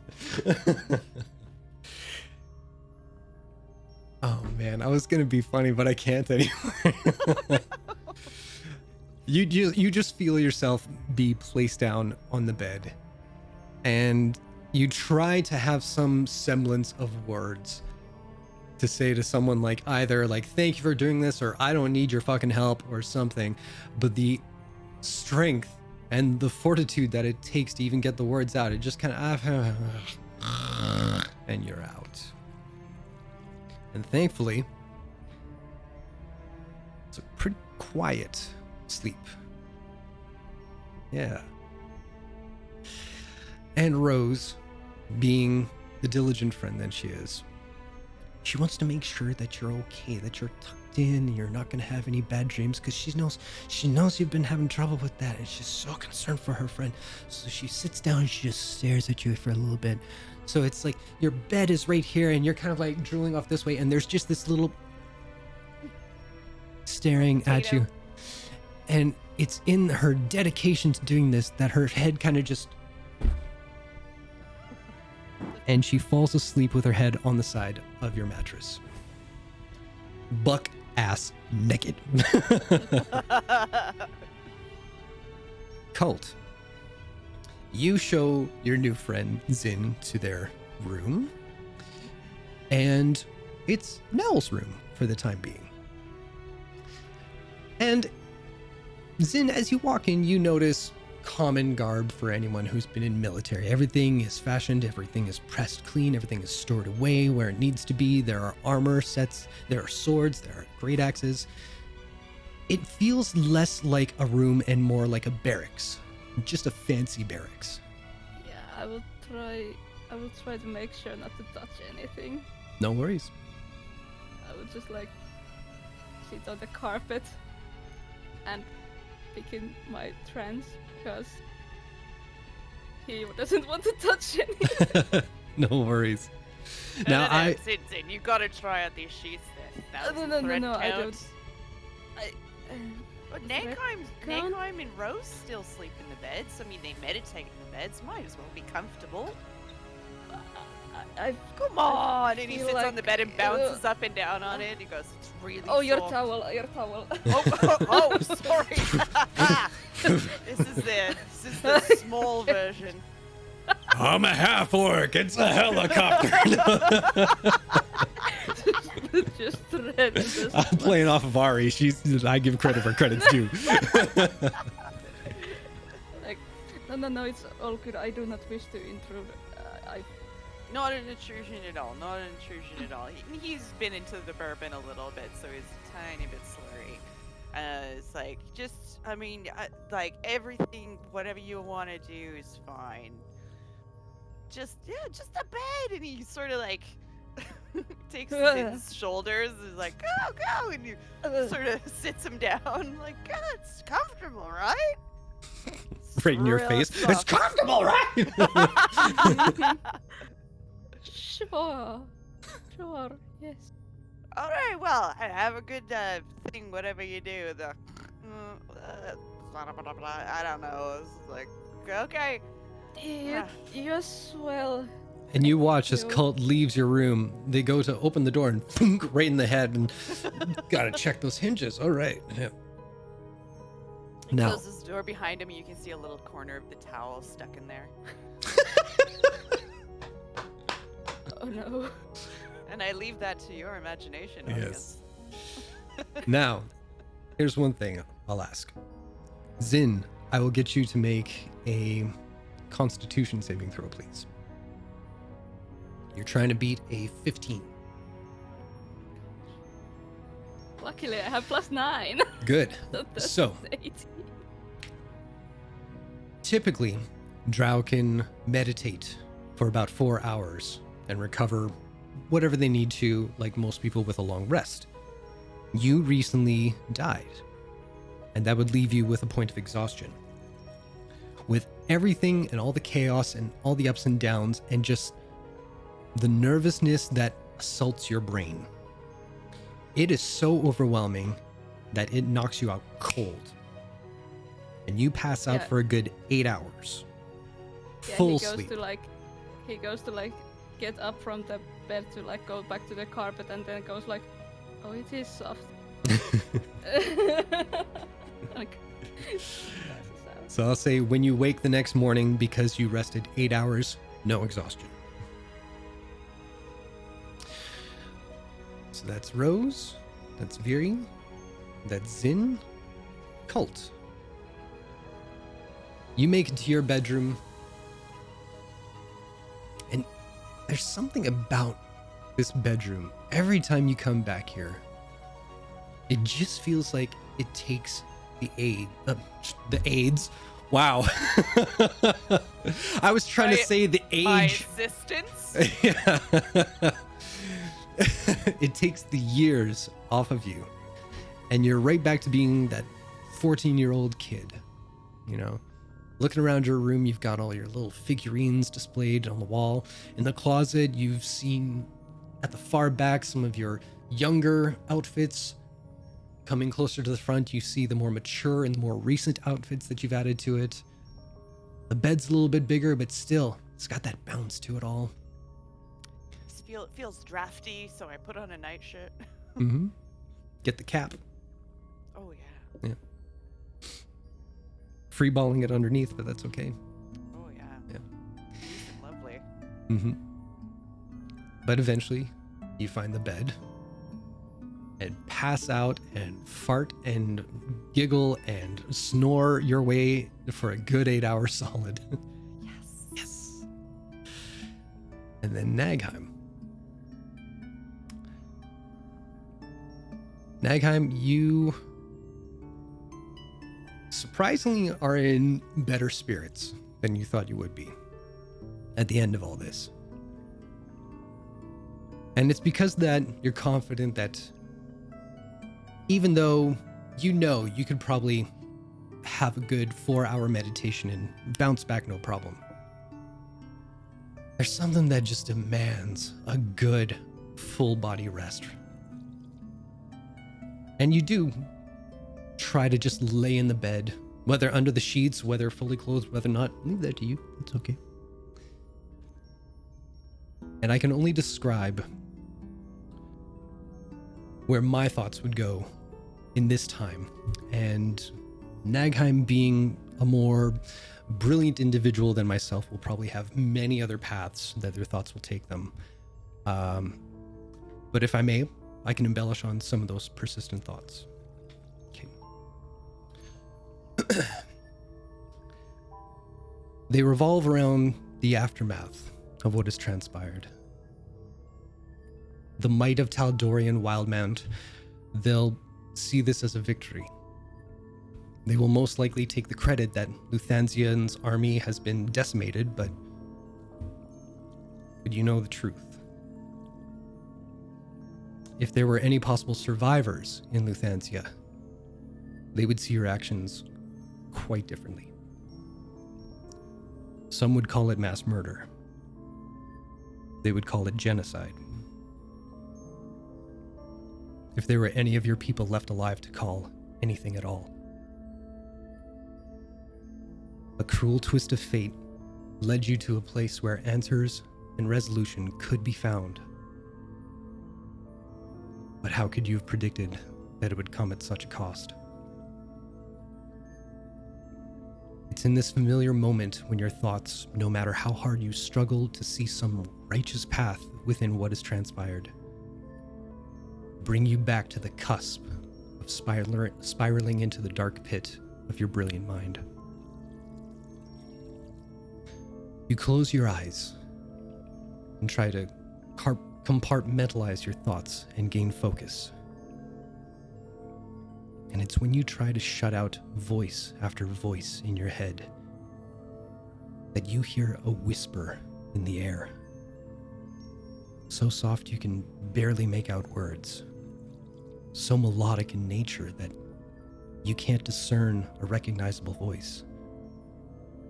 Oh, man. I was going to be funny, but I can't anymore. You just feel yourself be placed down on the bed. And you try to have some semblance of words. to say to someone like either like, thank you for doing this, or I don't need your fucking help or something. But the strength and the fortitude that it takes to even get the words out, it just kind of, and you're out. And thankfully, it's a pretty quiet sleep. Yeah. And Rose, being the diligent friend that she is, she wants to make sure that you're okay, that you're tucked in, and you're not going to have any bad dreams, because she knows you've been having trouble with that, and she's so concerned for her friend. So she sits down and she just stares at you for a little bit. So it's like your bed is right here, and you're kind of like drooling off this way, and there's just this little staring at you. And it's in her dedication to doing this that her head kind of just... And she falls asleep with her head on the side of your mattress. Buck ass naked. Cult. You show your new friend Zin to their room. And it's Nell's room for the time being. And Zin, as you walk in, you notice common garb for anyone who's been in military. Everything is fashioned, everything is pressed clean, everything is stored away where it needs to be. There are armor sets, there are swords, there are great axes. It feels less like a room and more like a barracks, just a fancy barracks. Yeah, I will try to make sure not to touch anything. No worries. I would just like sit on the carpet and begin my trance, because he doesn't want to touch anything. No worries. Now Zin, you gotta try out these sheets there. No, I don't. But Nagheim and Rose still sleep in the beds. I mean, they meditate in the beds. Might as well be comfortable. Come on! And he sits on the bed and bounces up and down on it. He goes, it's really soft. Your towel. Oh, sorry. This is the small version. I'm a half-orc, it's a helicopter. Just thread this. I'm playing off of Ari. I give credit where credit's due. Like, no, it's all good. I do not wish to intrude. Not an intrusion at all. He's been into the bourbon a little bit, so he's a tiny bit slurry. It's like, like everything, whatever you want to do is fine. Just a bed, and he sort of like takes his shoulders and is like, go, and you sort of sits him down, like, it's comfortable, right? Right in your face. Soft. It's comfortable, right? Sure, yes. All right, well, have a good thing, whatever you do. I don't know. It's like, okay. Yes, well. And you watch as Cult leaves your room. They go to open the door and thunk, right in the head, and gotta check those hinges. All right. Yeah. Now. Closes the door behind him, and you can see a little corner of the towel stuck in there. Oh no. And I leave that to your imagination, audience. Yes. Now, here's one thing I'll ask. Zin, I will get you to make a Constitution saving throw, please. You're trying to beat a 15. Luckily, I have +9. Good. That's So, 18. typically, Drow can meditate for about 4 hours and recover whatever they need to, like most people with a long rest. You recently died, and that would leave you with a point of exhaustion. With everything and all the chaos and all the ups and downs and just the nervousness that assaults your brain, it is so overwhelming that it knocks you out cold. And you pass out for a good 8 hours. Yeah, Full he goes sleep. He goes to get up from the bed to go back to the carpet, and then goes like, oh, it is soft. Like, So I'll say when you wake the next morning, because you rested 8 hours, no exhaustion. So that's Rose, that's Viri, that's Zin, Cult. You make it to your bedroom, and there's something about this bedroom. Every time you come back here, it just feels like it takes the AIDS. Wow. I was trying to say the My age. assistance? Yeah. It takes the years off of you, and you're right back to being that 14-year-old kid. You know, looking around your room, you've got all your little figurines displayed on the wall. In the closet, you've seen at the far back some of your younger outfits. Coming closer to the front, you see the more mature and more recent outfits that you've added to it. The bed's a little bit bigger, but still, it's got that bounce to it all. It feels drafty, so I put on a nightshirt. Mm-hmm. Get the cap. Oh, yeah. Freeballing it underneath, but that's okay. Oh, yeah. Yeah. Nice and lovely. Mm-hmm. But eventually, you find the bed and pass out and fart and giggle and snore your way for a good 8 hours solid. Yes. Yes. And then Nagheim. Nagheim, you surprisingly are in better spirits than you thought you would be at the end of all this. And it's because that you're confident that even though you know you could probably have a good 4-hour meditation and bounce back no problem, there's something that just demands a good full body rest. And you do try to just lay in the bed, whether under the sheets, whether fully clothed, whether not, leave that to you. It's okay. And I can only describe where my thoughts would go in this time. And Nagheim, being a more brilliant individual than myself, will probably have many other paths that their thoughts will take them. But if I may, I can embellish on some of those persistent thoughts. Okay. They revolve around the aftermath of what has transpired. The might of Tal'Dorian Wildmount, they'll see this as a victory. They will most likely take the credit that Luthanzian's army has been decimated, but you know the truth. If there were any possible survivors in Luthanzia, they would see your actions quite differently. Some would call it mass murder. They would call it genocide. If there were any of your people left alive to call anything at all. A cruel twist of fate led you to a place where answers and resolution could be found. But how could you have predicted that it would come at such a cost? It's in this familiar moment when your thoughts, no matter how hard you struggle to see some righteous path within what has transpired, bring you back to the cusp of spiraling into the dark pit of your brilliant mind. You close your eyes and try to compartmentalize your thoughts and gain focus. And it's when you try to shut out voice after voice in your head that you hear a whisper in the air. So soft you can barely make out words. So melodic in nature that you can't discern a recognizable voice.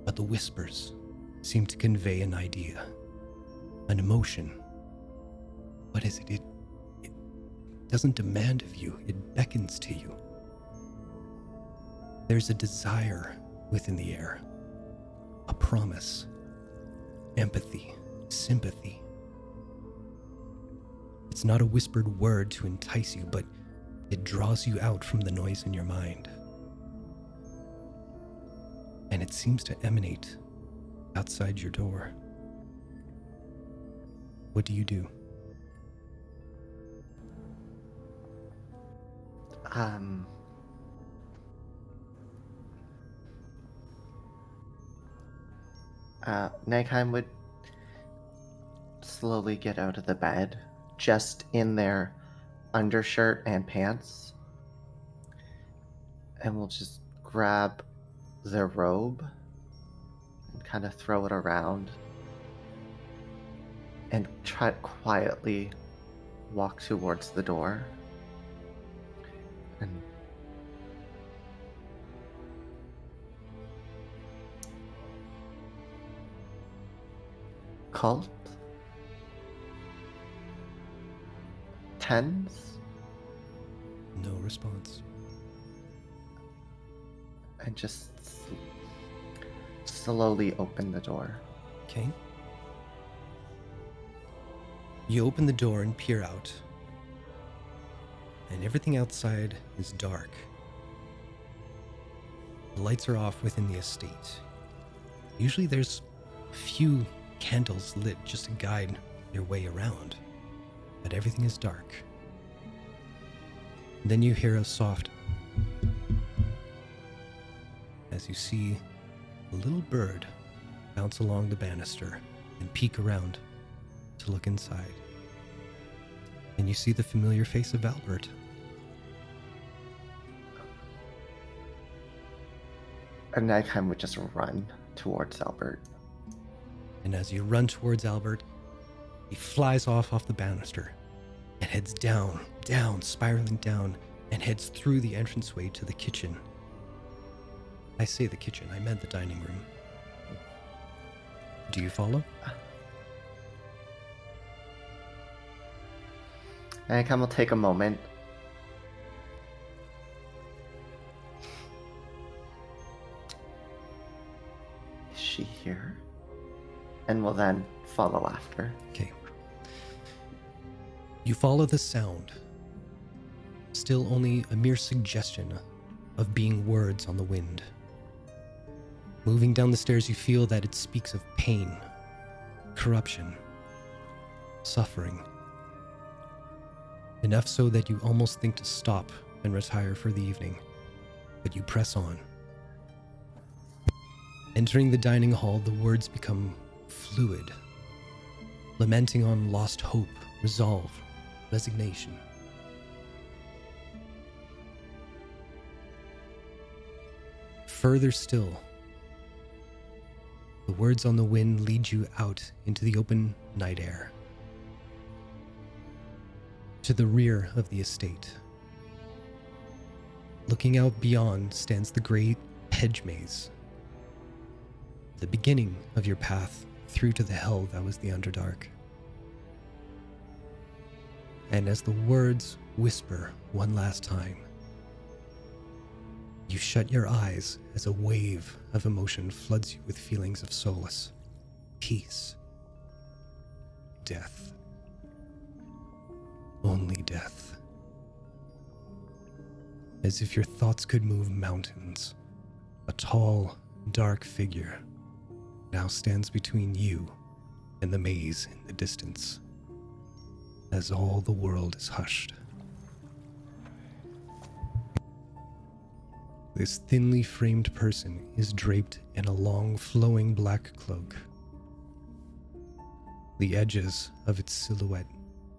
But the whispers seem to convey an idea, an emotion. What is it? It doesn't demand of you, it beckons to you. There's a desire within the air, a promise, empathy, sympathy. It's not a whispered word to entice you, but it draws you out from the noise in your mind. And it seems to emanate outside your door. What do you do? Um, Nagheim would slowly get out of the bed, just in their undershirt and pants, and will just grab their robe and kind of throw it around and try to quietly walk towards the door. And cult? Tens? No response. And just slowly open the door. Okay. You open the door and peer out, and everything outside is dark. The lights are off within the estate. Usually there's a few candles lit just to guide your way around, but everything is dark. Then you hear a soft as you see a little bird bounce along the banister and peek around to look inside. And you see the familiar face of Albert. And Nagheim would just run towards Albert. And as you run towards Albert, he flies off the banister and heads down, spiraling down, and heads through the entranceway to the kitchen. I say the kitchen, I meant the dining room. Do you follow? Nagheim will take a moment. Is she here? And will then follow after. Okay. You follow the sound. Still only a mere suggestion of being words on the wind. Moving down the stairs, you feel that it speaks of pain, corruption, suffering. Enough so that you almost think to stop and retire for the evening, but you press on. Entering the dining hall, the words become fluid, lamenting on lost hope, resolve, resignation. Further still, the words on the wind lead you out into the open night air, to the rear of the estate. Looking out beyond stands the great hedge maze, the beginning of your path through to the hell that was the Underdark. And as the words whisper one last time, you shut your eyes as a wave of emotion floods you with feelings of solace, peace, death. Only death. As if your thoughts could move mountains, a tall, dark figure now stands between you and the maze in the distance, as all the world is hushed. This thinly framed person is draped in a long, flowing black cloak. The edges of its silhouette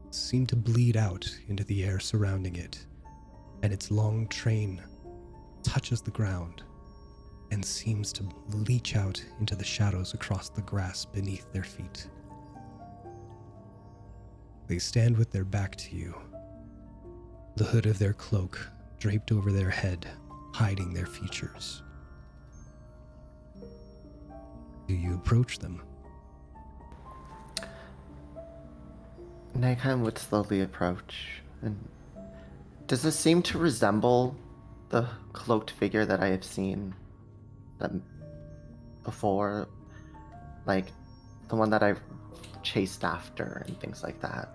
seem to bleed out into the air surrounding it, and its long train touches the ground and seems to leach out into the shadows across the grass beneath their feet. They stand with their back to you, the hood of their cloak draped over their head, hiding their features. Do you approach them? Nagheim would slowly approach. And does this seem to resemble the cloaked figure that I have seen before? Like the one that I've chased after and things like that?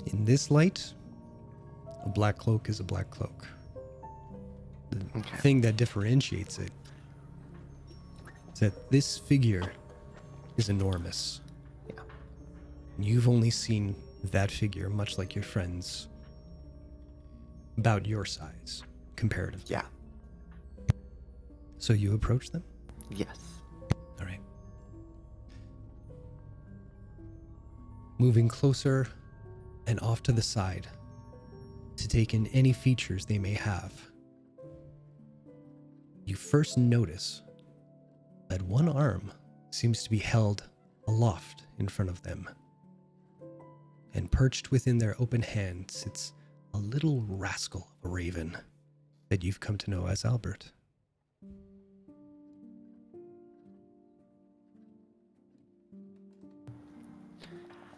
In this light, a black cloak is a black cloak. The thing that differentiates it is that this figure is enormous. Yeah. You've only seen that figure, much like your friends, about your size, comparatively. Yeah. So you approach them? Yes. All right. Moving closer and off to the side to take in any features they may have. You first notice that one arm seems to be held aloft in front of them. And perched within their open hand sits a little rascal of a raven that you've come to know as Albert.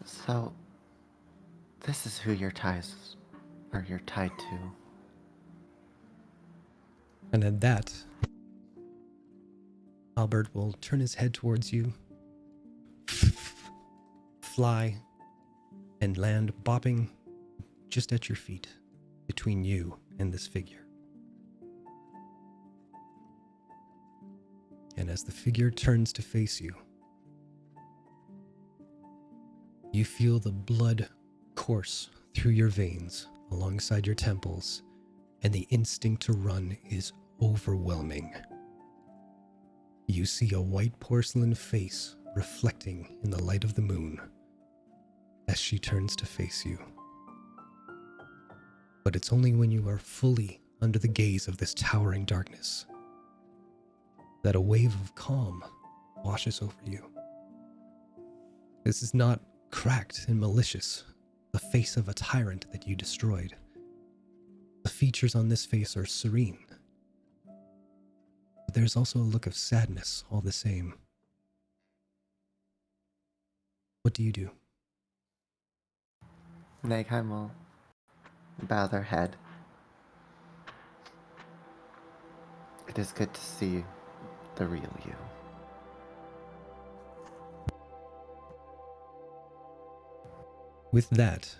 So, this is who you're tied to. And at that, Albert will turn his head towards you, fly, and land bopping just at your feet, between you and this figure. And as the figure turns to face you, you feel the blood course through your veins alongside your temples, and the instinct to run is overwhelming. You see a white porcelain face reflecting in the light of the moon as she turns to face you. But it's only when you are fully under the gaze of this towering darkness that a wave of calm washes over you. This is not cracked and malicious, the face of a tyrant that you destroyed. The features on this face are serene, but there's also a look of sadness all the same. What do you do? Nagheim will bow their head. It is good to see the real you. With that,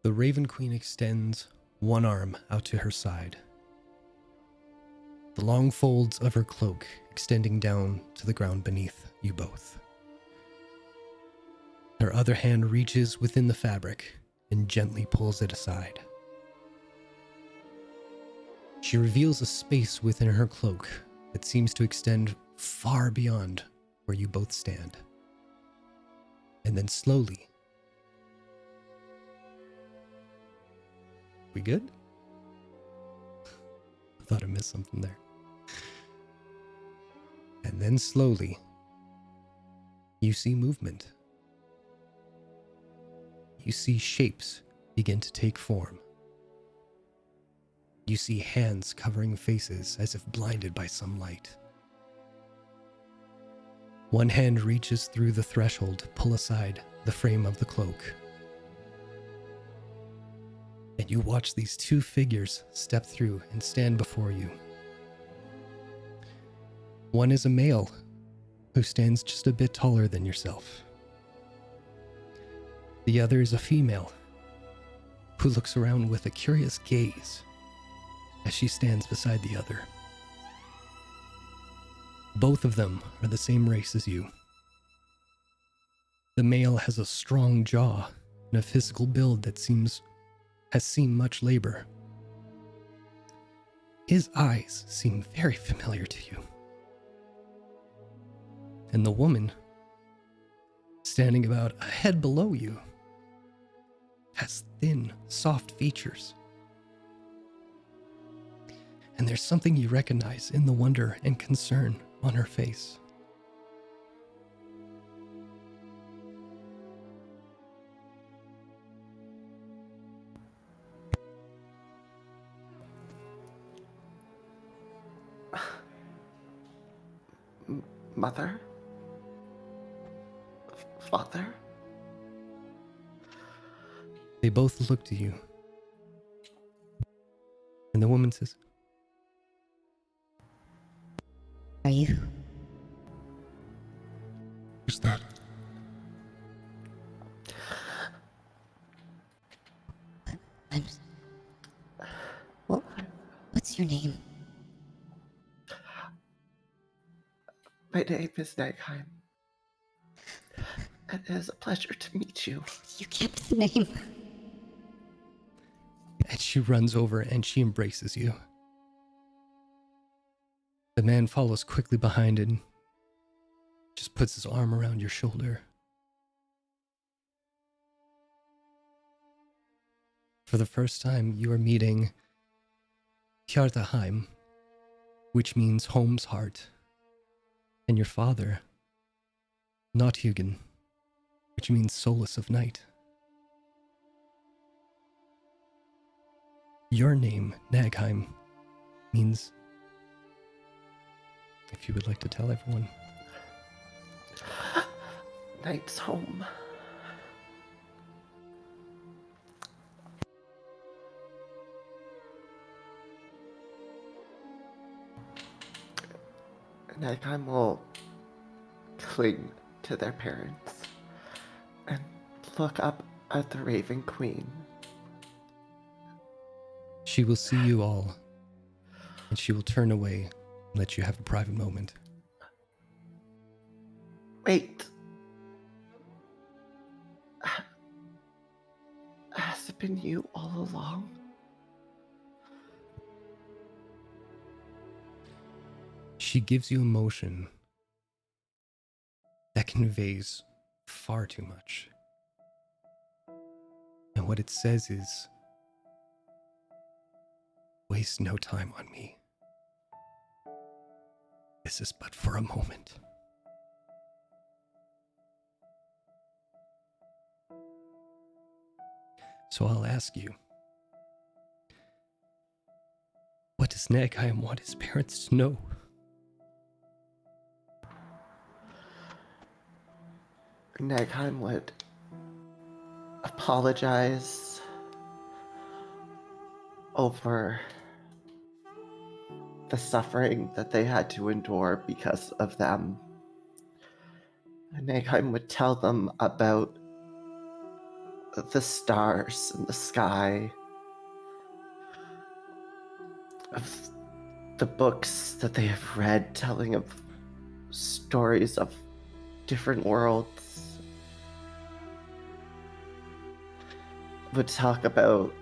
the Raven Queen extends one arm out to her side, the long folds of her cloak extending down to the ground beneath you both. Her other hand reaches within the fabric and gently pulls it aside. She reveals a space within her cloak that seems to extend far beyond where you both stand. And then slowly... We good? I thought I missed something there. And then slowly, you see movement. You see shapes begin to take form. You see hands covering faces as if blinded by some light. One hand reaches through the threshold to pull aside the frame of the cloak. And you watch these two figures step through and stand before you. One is a male who stands just a bit taller than yourself. The other is a female who looks around with a curious gaze as she stands beside the other. Both of them are the same race as you. The male has a strong jaw and a physical build that has seen much labor. His eyes seem very familiar to you. And the woman, standing about a head below you, has thin, soft features. And there's something you recognize in the wonder and concern on her face. Mother? Father? They both look to you. And the woman says, Are you? Is that I'm. What's your name? My name is Nagheim. It is a pleasure to meet you. You kept the name. And she runs over and she embraces you. The man follows quickly behind and just puts his arm around your shoulder. For the first time, you are meeting Hjartaheim, which means home's heart, and your father, Nothugen, which means solace of night. Your name, Nagheim, means, if you would like to tell everyone. Night's home. Nagheim will cling to their parents and look up at the Raven Queen. She will see you all, and she will turn away and let you have a private moment. Wait. Has it been you all along? She gives you emotion that conveys far too much. And what it says is, waste no time on me. This is but for a moment. So I'll ask you, what does Nagheim want his parents to know? Nagheim would apologize over the suffering that they had to endure because of them. Nagheim would tell them about the stars in the sky, of the books that they have read telling of stories of different worlds. Would talk about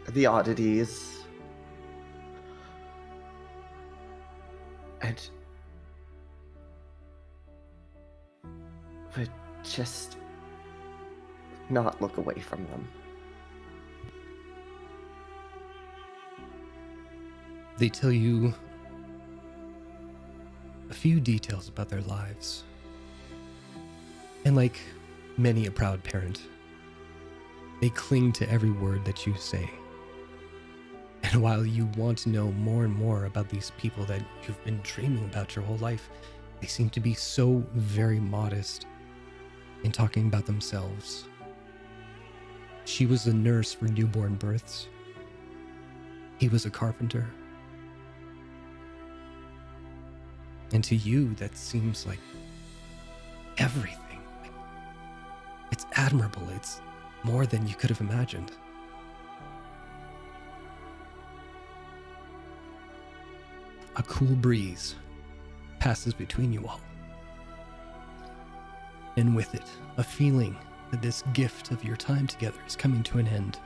the oddities and would just not look away from them. They tell you a few details about their lives. And like many a proud parent, they cling to every word that you say. And while you want to know more and more about these people that you've been dreaming about your whole life, they seem to be so very modest in talking about themselves. She was a nurse for newborn births. He was a carpenter. And to you, that seems like everything. It's admirable. It's more than you could have imagined. A cool breeze passes between you all. And with it, a feeling that this gift of your time together is coming to an end.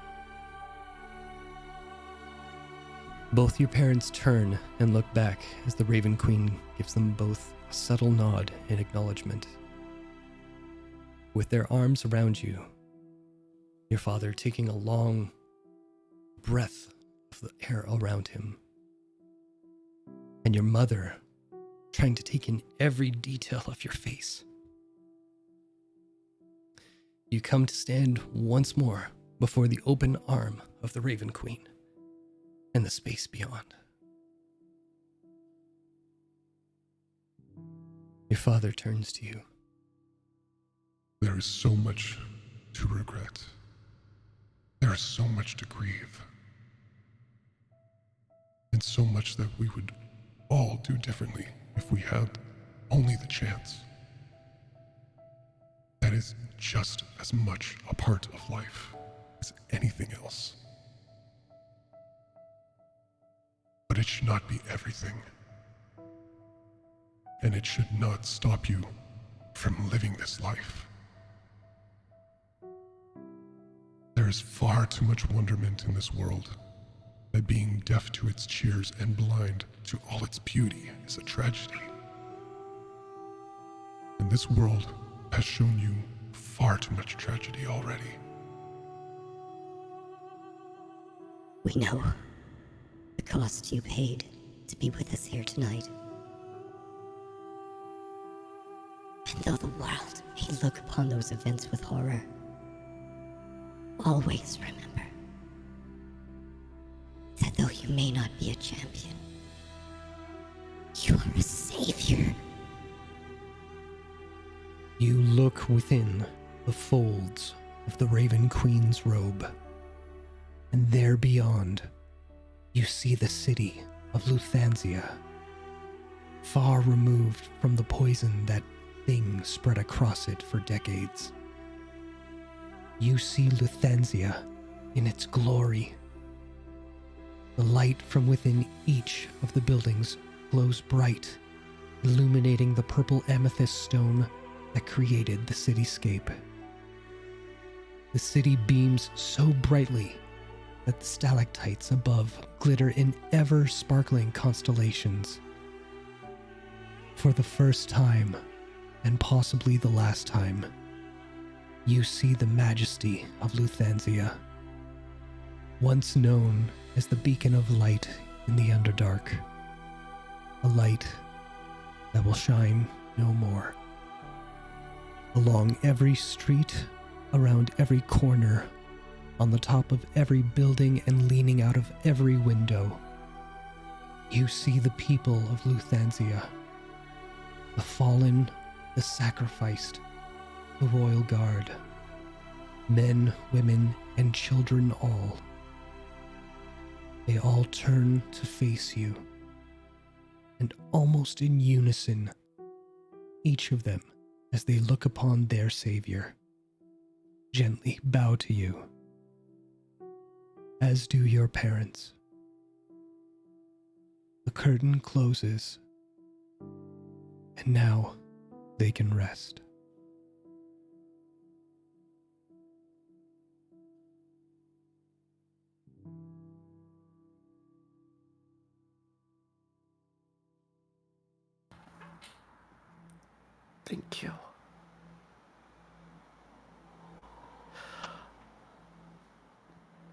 Both your parents turn and look back as the Raven Queen gives them both a subtle nod in acknowledgement. With their arms around you, your father taking a long breath of the air around him, and your mother trying to take in every detail of your face. You come to stand once more before the open arm of the Raven Queen and the space beyond. Your father turns to you. There is so much to regret. There is so much to grieve. And so much that we would all do differently if we had only the chance. That is just as much a part of life as anything else. But it should not be everything. And it should not stop you from living this life. There is far too much wonderment in this world, that being deaf to its cheers and blind to all its beauty is a tragedy. And this world has shown you far too much tragedy already. We know the cost you paid to be with us here tonight. And though the world may look upon those events with horror, always remember that though you may not be a champion, you are a savior. You look within the folds of the Raven Queen's robe, and there beyond, you see the city of Luthansia, far removed from the poison that thing spread across it for decades. You see Luthansia in its glory. The light from within each of the buildings glows bright, illuminating the purple amethyst stone that created the cityscape. The city beams so brightly that the stalactites above glitter in ever-sparkling constellations. For the first time, and possibly the last time, you see the majesty of Luthansia, once known as the beacon of light in the Underdark, a light that will shine no more. Along every street, around every corner, on the top of every building and leaning out of every window, you see the people of Luthansia, the fallen, the sacrificed, the royal guard, men, women, and children all. They all turn to face you, and almost in unison, each of them, as they look upon their savior, gently bow to you, as do your parents. The curtain closes, and now they can rest. Thank you.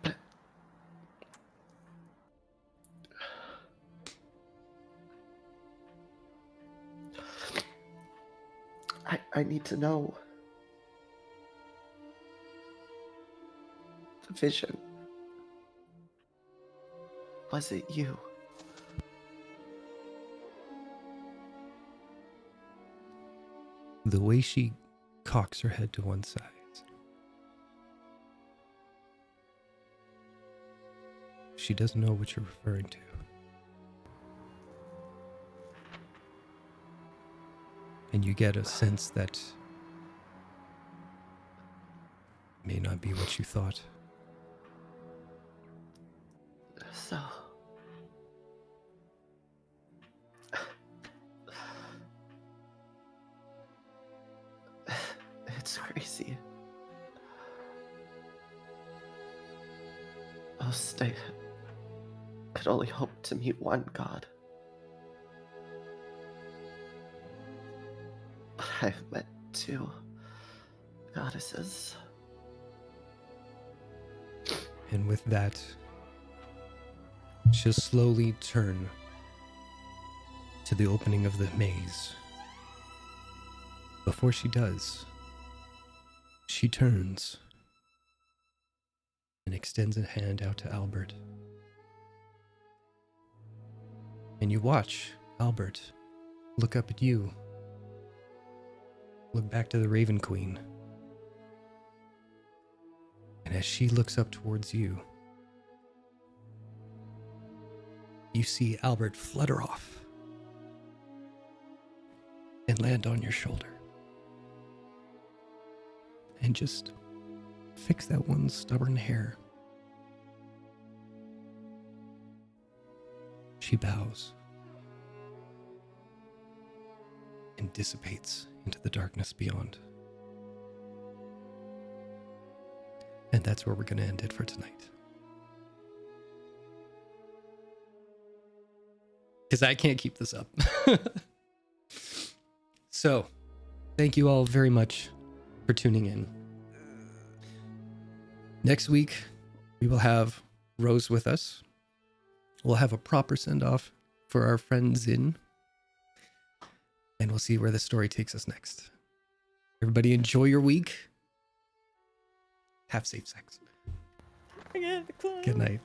But I need to know the vision. Was it you? The way she cocks her head to one side, she doesn't know what you're referring to. And you get a sense that may not be what you thought. So... It's crazy. Most I could only hope to meet one god. But I've met two goddesses. And with that, she'll slowly turn to the opening of the maze. Before she does, she turns and extends a hand out to Albert. And you watch Albert look up at you, look back to the Raven Queen. And as she looks up towards you, you see Albert flutter off and land on your shoulder. And just fix that one stubborn hair. She bows and dissipates into the darkness beyond. And that's where we're going to end it for tonight. Because I can't keep this up. So, thank you all very much for tuning in. Next week, we will have Rose with us. We'll have a proper send-off for our friend Zin. And we'll see where the story takes us next. Everybody enjoy your week. Have safe sex. Good night.